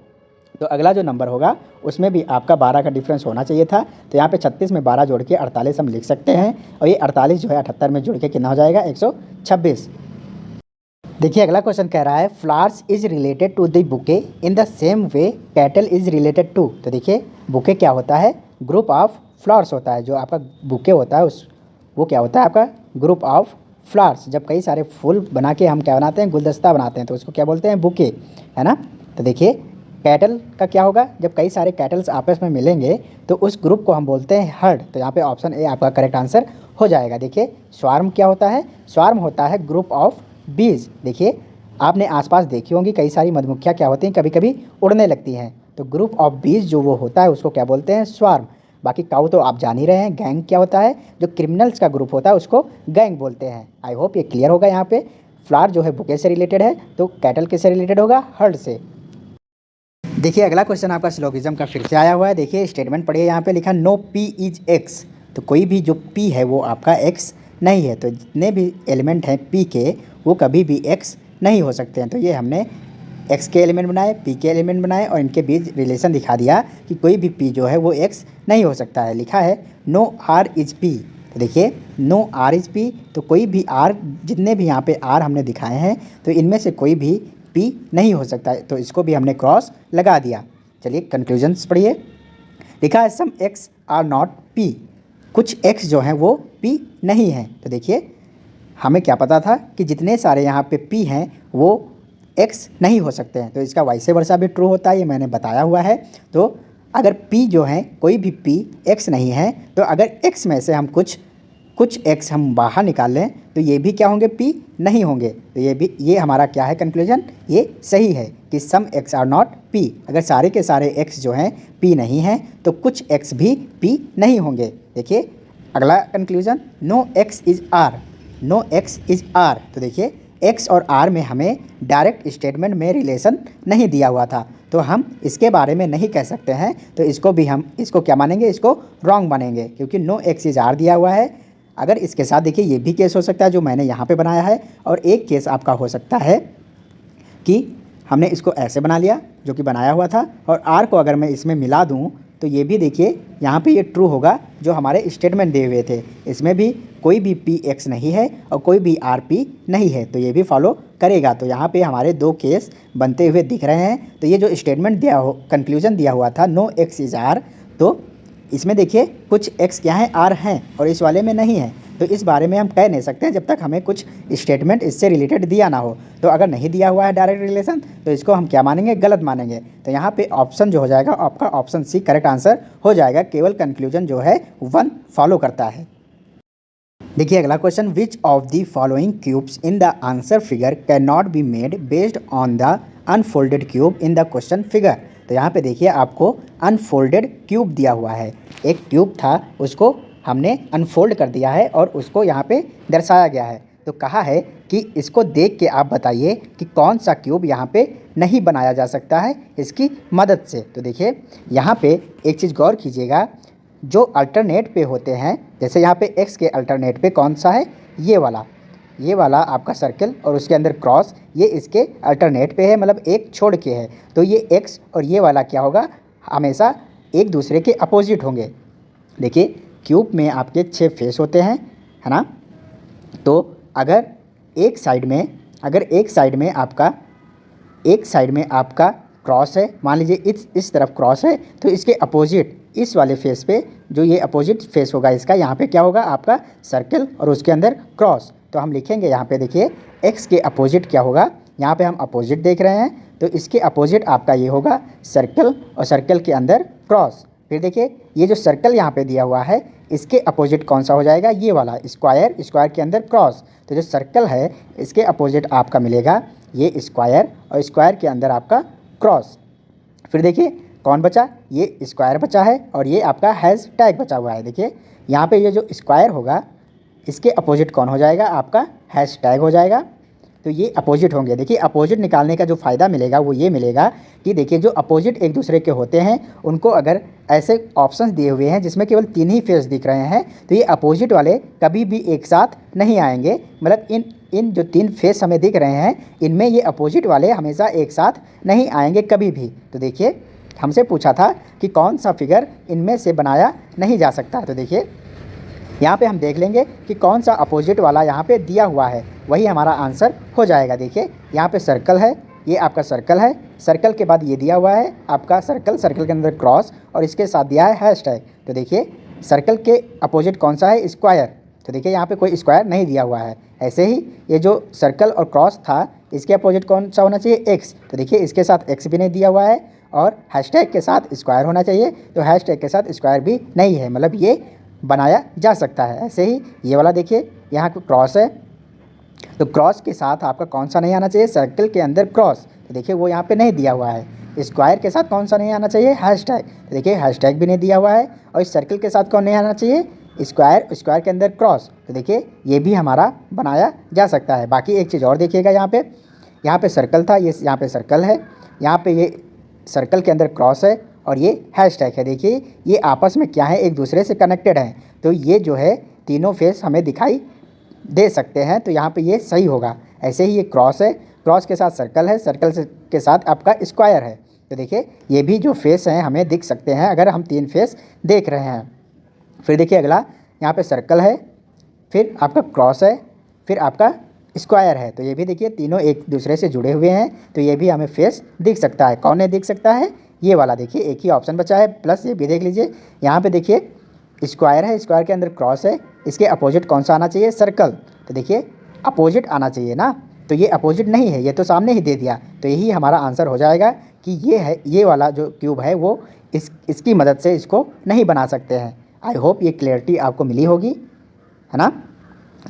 तो अगला जो नंबर होगा उसमें भी आपका 12 का डिफरेंस होना चाहिए था। तो यहाँ पे 36 में 12 जोड़ के 48 हम लिख सकते हैं और ये 48 जो है 78 में जोड़ के कितना हो जाएगा 126। देखिए अगला क्वेश्चन कह रहा है flowers is related to the bouquet in the same way cattle is related to. तो देखिए बुके क्या होता है, ग्रुप ऑफ फ्लावर्स होता है। जो आपका बुके होता है वो क्या होता है आपका ग्रुप ऑफ फ्लावर्स। जब कई सारे फूल बना के हम क्या बनाते हैं गुलदस्ता बनाते हैं, तो उसको क्या बोलते हैं बुके, है ना। तो देखिए कैटल का क्या होगा, जब कई सारे कैटल्स आपस में मिलेंगे तो उस ग्रुप को हम बोलते हैं हर्ड। तो यहाँ पे ऑप्शन ए आपका करेक्ट आंसर हो जाएगा। देखिए स्वार्म क्या होता है, स्वार्म होता है ग्रुप ऑफ बीज। देखिए आपने आसपास देखी होंगी कई सारी मधुमक्खियाँ क्या होती हैं कभी कभी उड़ने लगती हैं, तो ग्रुप ऑफ बीज जो वो होता है उसको क्या बोलते हैं स्वार्म। बाकी काऊ तो आप जान ही रहे हैं। गैंग क्या होता है, जो क्रिमिनल्स का ग्रुप होता है उसको गैंग बोलते हैं। आई होप ये क्लियर होगा। यहाँ पे फ्लावर जो है बुके से रिलेटेड है, तो कैटल किससे रिलेटेड होगा हर्ड से। देखिए अगला क्वेश्चन आपका सिलोगिज्म का फिर से आया हुआ है। देखिए स्टेटमेंट पढ़िए, यहाँ पे लिखा नो पी इज एक्स। तो कोई भी जो पी है वो आपका एक्स नहीं है। तो जितने भी एलिमेंट हैं पी के वो कभी भी एक्स नहीं हो सकते हैं। तो ये हमने एक्स के एलिमेंट बनाए, पी के एलिमेंट बनाए और इनके बीच रिलेशन दिखा दिया कि कोई भी पी जो है वो एक्स नहीं हो सकता है। लिखा है नो आर इज पी। तो देखिए नो आर इज पी, तो कोई भी आर, जितने भी यहाँ पे आर हमने दिखाए हैं तो इनमें से कोई भी पी नहीं हो सकता है। तो इसको भी हमने क्रॉस लगा दिया। चलिए कंक्लूजन्स पढ़िए। लिखा है सम एक्स आर नॉट पी, कुछ एक्स जो हैं वो पी नहीं हैं। तो देखिए हमें क्या पता था कि जितने सारे यहाँ पे पी हैं वो एक्स नहीं हो सकते हैं, तो इसका वाइसे वर्सा भी ट्रू होता है, ये मैंने बताया हुआ है। तो अगर पी जो है कोई भी पी एक्स नहीं है, तो अगर एक्स में से हम कुछ एक्स हम बाहर निकाल लें तो ये भी क्या होंगे पी नहीं होंगे। तो ये हमारा क्या है कंक्लूजन, ये सही है कि सम एक्स आर नॉट पी। अगर सारे के सारे एक्स जो हैं पी नहीं हैं तो कुछ एक्स भी पी नहीं होंगे। देखिए अगला conclusion no X is R, no X is R. तो देखिए एक्स और आर में हमें डायरेक्ट स्टेटमेंट में रिलेशन नहीं दिया हुआ था, तो हम इसके बारे में नहीं कह सकते हैं। तो इसको भी हम इसको क्या मानेंगे, इसको रॉन्ग मानेंगे, क्योंकि नो एक्स इज आर दिया हुआ है। अगर इसके साथ देखिए ये भी केस हो सकता है जो मैंने यहाँ पे बनाया है, और एक केस आपका हो सकता है कि हमने इसको ऐसे बना लिया जो कि बनाया हुआ था, और आर को अगर मैं इसमें मिला दूँ तो ये भी देखिए यहाँ पे ये ट्रू होगा जो हमारे स्टेटमेंट दिए हुए थे। इसमें भी कोई भी पी एक्स नहीं है और कोई भी आर पी नहीं है, तो ये भी फॉलो करेगा। तो यहाँ पे हमारे दो केस बनते हुए दिख रहे हैं। तो ये जो स्टेटमेंट दिया हो, कंक्लूजन दिया हुआ था नो एक्स इज आर, तो इसमें देखिए कुछ एक्स क्या है, आर हैं, और इस वाले में नहीं है। तो इस बारे में हम कह नहीं सकते जब तक हमें कुछ स्टेटमेंट इससे रिलेटेड दिया ना हो। तो अगर नहीं दिया हुआ है डायरेक्ट रिलेशन, तो इसको हम क्या मानेंगे, गलत मानेंगे। तो यहाँ पे ऑप्शन जो हो जाएगा आपका ऑप्शन सी करेक्ट आंसर हो जाएगा। केवल कंक्लूजन जो है 1 फॉलो करता है। देखिए अगला question, which of the following cubes in the answer figure can not be made based on the unfolded cube in the question figure. तो यहाँ पे देखिए आपको अनफोल्डेड क्यूब दिया हुआ है। एक क्यूब था उसको हमने अनफोल्ड कर दिया है और उसको यहाँ पे दर्शाया गया है। तो कहा है कि इसको देख के आप बताइए कि कौन सा क्यूब यहाँ पे नहीं बनाया जा सकता है इसकी मदद से। तो देखिए यहाँ पे एक चीज़ गौर कीजिएगा, जो अल्टरनेट पे होते हैं, जैसे यहाँ पे एक्स के अल्टरनेट पे कौन सा है, ये वाला आपका सर्कल और उसके अंदर क्रॉस, ये इसके अल्टरनेट पे है, मतलब एक छोड़ के है। तो ये एक्स और ये वाला क्या होगा, हमेशा एक दूसरे के अपोजिट होंगे। देखिए क्यूब में आपके 6 फेस होते हैं, है ना। तो अगर एक साइड में आपका क्रॉस है, मान लीजिए इस तरफ क्रॉस है, तो इसके अपोजिट इस वाले फेस पे जो ये अपोजिट फेस होगा इसका, यहाँ पे क्या होगा आपका सर्कल और उसके अंदर क्रॉस। तो हम लिखेंगे यहाँ पे देखिए एक्स के अपोजिट क्या होगा, यहाँ पे हम अपोजिट देख रहे हैं, तो इसके अपोजिट आपका ये होगा सर्कल और सर्कल के अंदर क्रॉस। फिर देखिए ये जो सर्कल यहाँ पे दिया हुआ है इसके अपोजिट कौन सा हो जाएगा, ये वाला स्क्वायर, स्क्वायर के अंदर क्रॉस। तो जो सर्कल है इसके अपोजिट आपका मिलेगा ये स्क्वायर और स्क्वायर के अंदर आपका क्रॉस। फिर देखिए कौन बचा, ये स्क्वायर बचा है और ये आपका हैश टैग बचा हुआ है। देखिए यहाँ पे ये जो स्क्वायर होगा इसके अपोजिट कौन हो जाएगा, आपका हैश टैग हो जाएगा। तो ये अपोजिट होंगे। देखिए अपोजिट निकालने का जो फ़ायदा मिलेगा वो ये मिलेगा कि देखिए जो अपोजिट एक दूसरे के होते हैं उनको अगर ऐसे ऑप्शंस दिए हुए हैं जिसमें केवल 3 ही फेस दिख रहे हैं, तो ये अपोजिट वाले कभी भी एक साथ नहीं आएंगे। मतलब इन जो 3 फेस हमें दिख रहे हैं इनमें ये अपोजिट वाले हमेशा एक साथ नहीं आएंगे कभी भी। तो देखिए हमसे पूछा था कि कौन सा फिगर इनमें से बनाया नहीं जा सकता। तो देखिए यहाँ पे हम देख लेंगे कि कौन सा अपोजिट वाला यहाँ पे दिया हुआ है, वही हमारा आंसर हो जाएगा। देखिए यहाँ पे सर्कल है, ये आपका सर्कल है, सर्कल के बाद ये दिया हुआ है आपका सर्कल, सर्कल के अंदर क्रॉस और इसके साथ दिया है हैश टैग। तो देखिए सर्कल के अपोजिट कौन सा है, स्क्वायर। तो देखिए यहाँ पे कोई स्क्वायर नहीं दिया हुआ है। ऐसे ही ये जो सर्कल और क्रॉस था इसके अपोजिट कौन सा होना चाहिए, एक्स। तो देखिए इसके साथ एक्स भी नहीं दिया हुआ है और हैशटैग के साथ स्क्वायर होना चाहिए, तो हैशटैग के साथ स्क्वायर भी नहीं है, मतलब ये बनाया जा सकता है। ऐसे ही ये वाला देखिए यहाँ क्रॉस है, तो क्रॉस के साथ आपका कौन सा नहीं आना चाहिए, सर्कल के अंदर क्रॉस। तो देखिए वो यहाँ पे नहीं दिया हुआ है। स्क्वायर के साथ कौन सा नहीं आना चाहिए, हैशटैग। तो देखिए हैशटैग भी नहीं दिया हुआ है। और इस सर्कल के साथ कौन नहीं आना चाहिए, स्क्वायर, स्क्वायर के अंदर क्रॉस। तो देखिए ये भी हमारा बनाया जा सकता है। बाकी एक चीज़ और देखिएगा, यहाँ पे सर्कल था, ये यहाँ पे सर्कल है, यहाँ पे ये सर्कल के अंदर क्रॉस है और ये हैशटैग है। देखिए ये आपस में क्या है, एक दूसरे से कनेक्टेड हैं। तो ये जो है तीनों फेस हमें दिखाई दे सकते हैं, तो यहाँ पे ये सही होगा। ऐसे ही ये क्रॉस है, क्रॉस के साथ सर्कल है, सर्कल के साथ आपका स्क्वायर है। तो देखिए ये भी जो फेस हैं हमें दिख सकते हैं अगर हम 3 फेस देख रहे हैं। फिर देखिए अगला, यहाँ पे सर्कल है, फिर आपका क्रॉस है, फिर आपका स्क्वायर है। तो ये भी देखिए तीनों एक दूसरे से जुड़े हुए हैं, तो ये भी हमें फेस दिख सकता है। कौन नहीं दिख सकता है, ये वाला। देखिए एक ही ऑप्शन बचा है, प्लस ये भी देख लीजिए। यहाँ पे देखिए स्क्वायर है, स्क्वायर के अंदर क्रॉस है, इसके अपोजिट कौन सा आना चाहिए, सर्कल। तो देखिए अपोजिट आना चाहिए ना, तो ये अपोजिट नहीं है, ये तो सामने ही दे दिया। तो यही हमारा आंसर हो जाएगा कि ये है, ये वाला जो क्यूब है वो इसकी मदद से इसको नहीं बना सकते हैं। आई होप ये क्लियरिटी आपको मिली होगी, है ना।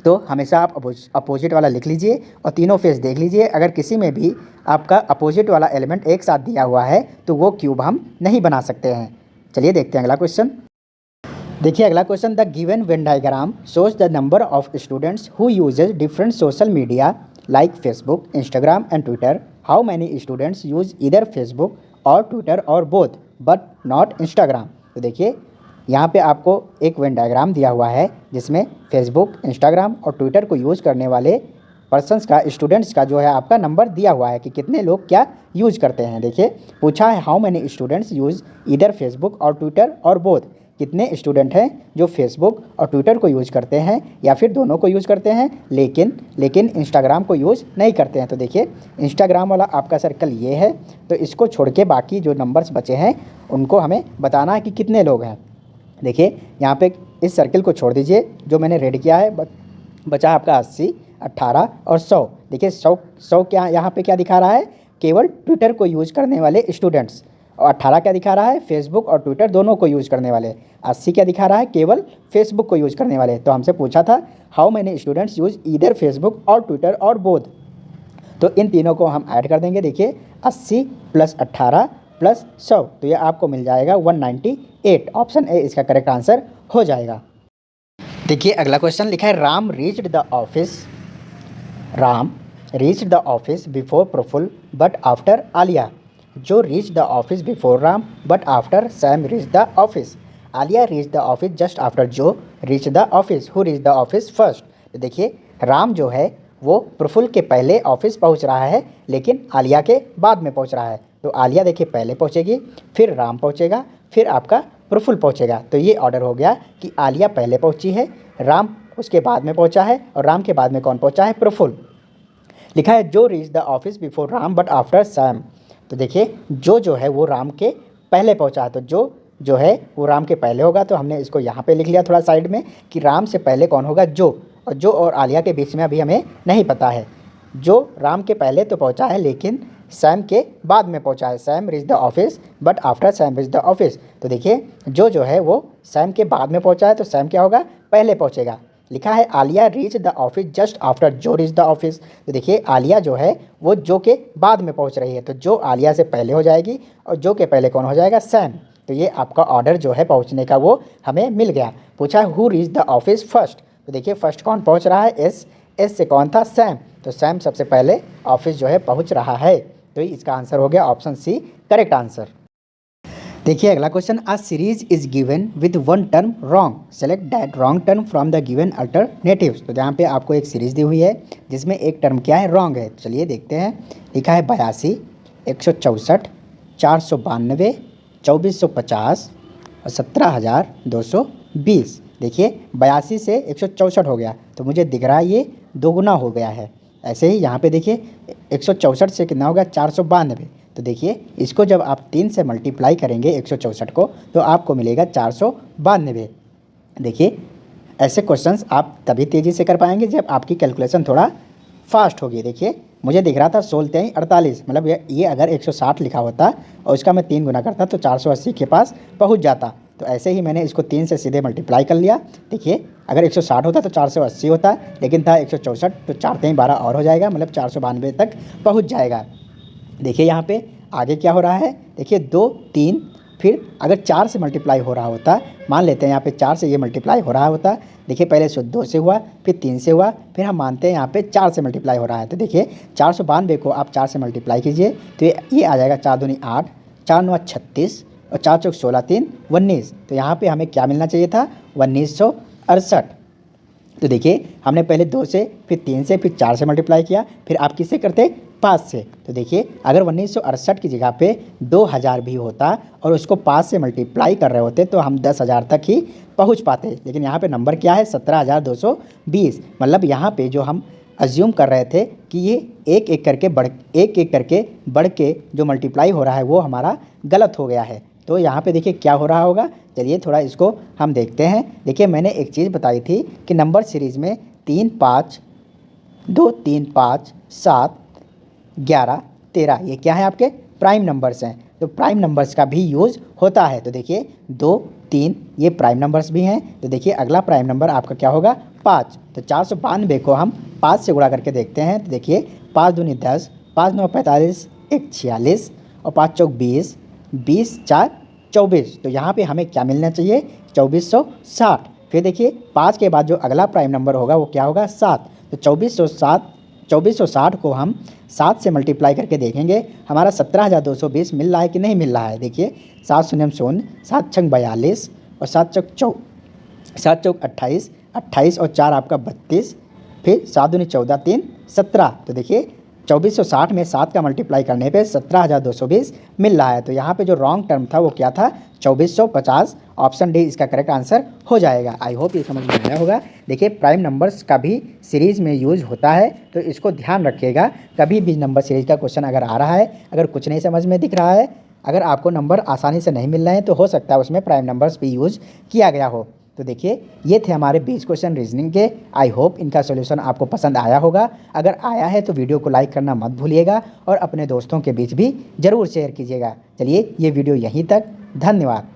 तो हमेशा आप अपोजिट वाला लिख लीजिए और तीनों फेस देख लीजिए। अगर किसी में भी आपका अपोजिट वाला एलिमेंट एक साथ दिया हुआ है तो वो क्यूब हम नहीं बना सकते हैं। चलिए देखते हैं अगला क्वेश्चन। देखिए अगला question, the given Venn diagram shows the number of students who usage different social media like Facebook, Instagram and Twitter, how many students use either Facebook और ट्विटर और बोथ बट नॉट इंस्टाग्राम। तो देखिए यहाँ पे आपको एक वेन डायग्राम दिया हुआ है जिसमें फेसबुक, इंस्टाग्राम और ट्विटर को यूज़ करने वाले पर्सन्स का, स्टूडेंट्स का जो है आपका नंबर दिया हुआ है कि कितने लोग क्या यूज करते हैं। देखिए पूछा है how many students use either Facebook और ट्विटर और बोथ, कितने स्टूडेंट हैं जो फेसबुक और ट्विटर को यूज़ करते हैं या फिर दोनों को यूज़ करते हैं लेकिन इंस्टाग्राम को यूज़ नहीं करते हैं। तो देखिए इंस्टाग्राम वाला आपका सर्कल ये है, तो इसको छोड़ के बाकी जो नंबर्स बचे हैं उनको हमें बताना है कि कितने लोग हैं। देखिए यहाँ पे इस सर्कल को छोड़ दीजिए जो मैंने रेड किया है, बचा आपका 80, 18 और 100। देखिए 100 क्या यहाँ पे क्या दिखा रहा है, केवल ट्विटर को यूज़ करने वाले स्टूडेंट्स, और 18 क्या दिखा रहा है, फेसबुक और ट्विटर दोनों को यूज़ करने वाले। 80 क्या दिखा रहा है, केवल फेसबुक को यूज़ करने वाले। तो हमसे पूछा था how many students use either Facebook और ट्विटर और बोथ, तो इन तीनों को हम ऐड कर देंगे। देखिए 80 + 18 + 100, तो ये आपको मिल जाएगा 198। ऑप्शन ए इसका करेक्ट आंसर हो जाएगा। देखिए अगला क्वेश्चन लिखा है Ram reached the office before Prafull but after Alia. Joe reach the office before Ram but after Sam reach the office. Alia reach the office just after Joe reach the office. Who reach the office first. तो देखिए राम जो है वो प्रफुल्ल के पहले ऑफिस पहुंच रहा है लेकिन आलिया के बाद में पहुंच रहा है। तो आलिया देखिए पहले पहुंचेगी, फिर राम पहुंचेगा, फिर आपका प्रफुल्ल पहुंचेगा। तो ये ऑर्डर हो गया कि आलिया पहले पहुंची है, राम उसके बाद में पहुंचा है और राम के बाद में कौन पहुंचा है, प्रफुल्ल। लिखा है जो reach the office before Ram but after Sam. तो देखिए जो है वो राम के पहले पहुंचा है, तो जो है वो राम के पहले होगा। तो हमने इसको यहाँ पे लिख लिया थोड़ा साइड में कि राम से पहले कौन होगा, जो और आलिया के बीच में अभी हमें नहीं पता है। जो राम के पहले तो पहुंचा है लेकिन सैम के बाद में पहुंचा है। Sam reach the office but after Sam reach the office. तो देखिए जो है वो सैम के बाद में पहुंचा है, तो सैम क्या होगा, पहले पहुंचेगा। लिखा है Alia reach the office just after Joe reach the office. तो देखिए आलिया जो है वो जो के बाद में पहुंच रही है, तो जो आलिया से पहले हो जाएगी और जो के पहले कौन हो जाएगा, सैम। तो ये आपका ऑर्डर जो है पहुंचने का वो हमें मिल गया। पूछा who reach the office first. तो देखिए फर्स्ट कौन पहुंच रहा है, एस से कौन था, सैम। तो सैम सबसे पहले ऑफिस जो है पहुंच रहा है। तो इसका आंसर हो गया ऑप्शन सी करेक्ट आंसर। देखिए अगला question, a series is given with one term wrong, select that wrong term from the given alternatives. तो जहाँ पे आपको एक सीरीज दी हुई है जिसमें एक टर्म क्या है, रॉन्ग है। चलिए देखते हैं। लिखा है 82, 164, 492, 2450 और 17,220। देखिए 82 से 164 हो गया, तो मुझे दिख रहा है ये दोगुना हो गया है। ऐसे ही यहाँ पे देखिए 164 से कितना होगा, 492। तो देखिए इसको जब आप 3 से मल्टीप्लाई करेंगे 164 को, तो आपको मिलेगा 492। देखिए ऐसे क्वेश्चंस आप तभी तेज़ी से कर पाएंगे जब आपकी कैलकुलेशन थोड़ा फास्ट होगी। देखिए मुझे दिख रहा था 16 48, मतलब ये अगर 160 लिखा होता और उसका मैं 3 गुना करता तो 480 के पास पहुंच जाता। तो ऐसे ही मैंने इसको 3 से सीधे मल्टीप्लाई कर लिया। देखिए अगर 160 होता तो 480 होता, लेकिन था 164, तो 4 3 12 और हो जाएगा, मतलब 492 तक पहुंच जाएगा। देखिए यहाँ पे आगे क्या हो रहा है, देखिए 2 3, फिर अगर 4 से मल्टीप्लाई हो रहा होता, मान लेते हैं यहाँ पे 4 से ये मल्टीप्लाई हो रहा होता। देखिए पहले 2 से हुआ, फिर 3 से हुआ, फिर हम मानते हैं यहाँ पे 4 से मल्टीप्लाई हो रहा है। तो देखिए 492 को आप 4 से मल्टीप्लाई कीजिए तो ये आ जाएगा 4 दूनी 8, 4 9 36 और 4 चौक 16 3 19। तो यहाँ पे हमें क्या मिलना चाहिए था, 1968। तो देखिए हमने पहले 2 से, फिर 3 से, फिर 4 से मल्टीप्लाई किया, फिर आप किससे करते, 5 से। तो देखिए अगर 1968 की जगह पे 2000 भी होता और उसको 5 से मल्टीप्लाई कर रहे होते तो हम 10,000 तक ही पहुंच पाते। लेकिन यहाँ पे नंबर क्या है, 17,220। मतलब यहाँ पे जो हम अज्यूम कर रहे थे कि ये एक एक करके बढ़ के जो मल्टीप्लाई हो रहा है वो हमारा गलत हो गया है। तो यहाँ पे देखिए क्या हो रहा होगा, चलिए थोड़ा इसको हम देखते हैं। देखिए मैंने एक चीज़ बताई थी कि नंबर सीरीज़ में 3 5 2 3 5 7 11 13 ये क्या है, आपके प्राइम नंबर्स हैं। तो प्राइम नंबर्स का भी यूज़ होता है। तो देखिए 2 3 ये प्राइम नंबर्स भी हैं। तो देखिए अगला प्राइम नंबर आपका क्या होगा, 5। तो 492 को हम 5 से गुणा करके देखते हैं। तो देखिए 5 दूनी 10, 5 9 45, 1 46 और 5 चौक 20, 20 4 24। तो यहाँ पे हमें क्या मिलना चाहिए, 2460। फिर देखिए 5 के बाद जो अगला प्राइम नंबर होगा वो क्या होगा, 7। तो 2407 2460 को हम 7 से मल्टीप्लाई करके देखेंगे हमारा 17,220 मिल रहा है कि नहीं मिल रहा है। देखिए 7 शून्य शून्य, 7 छंग 42 और 7 चौक 28, 28 और 4 आपका 32, फिर 7 दूनी 14, 3 17। तो देखिए 2460 में 7 का मल्टीप्लाई करने पे 17,220 मिल रहा है। तो यहाँ पे जो रॉन्ग टर्म था वो क्या था, 2450। ऑप्शन डी इसका करेक्ट आंसर हो जाएगा। आई होप ये समझ में आया होगा। देखिए प्राइम नंबर्स का भी सीरीज़ में यूज़ होता है, तो इसको ध्यान रखिएगा। कभी भी नंबर सीरीज़ का क्वेश्चन अगर आ रहा है, अगर कुछ नहीं समझ में दिख रहा है, अगर आपको नंबर आसानी से नहीं मिल रहे हैं, तो हो सकता है उसमें प्राइम नंबर्स भी यूज़ किया गया हो। तो देखिए ये थे हमारे 20 क्वेश्चन रीजनिंग के। आई होप इनका सॉल्यूशन आपको पसंद आया होगा। अगर आया है तो वीडियो को लाइक करना मत भूलिएगा और अपने दोस्तों के बीच भी ज़रूर शेयर कीजिएगा। चलिए ये वीडियो यहीं तक। धन्यवाद।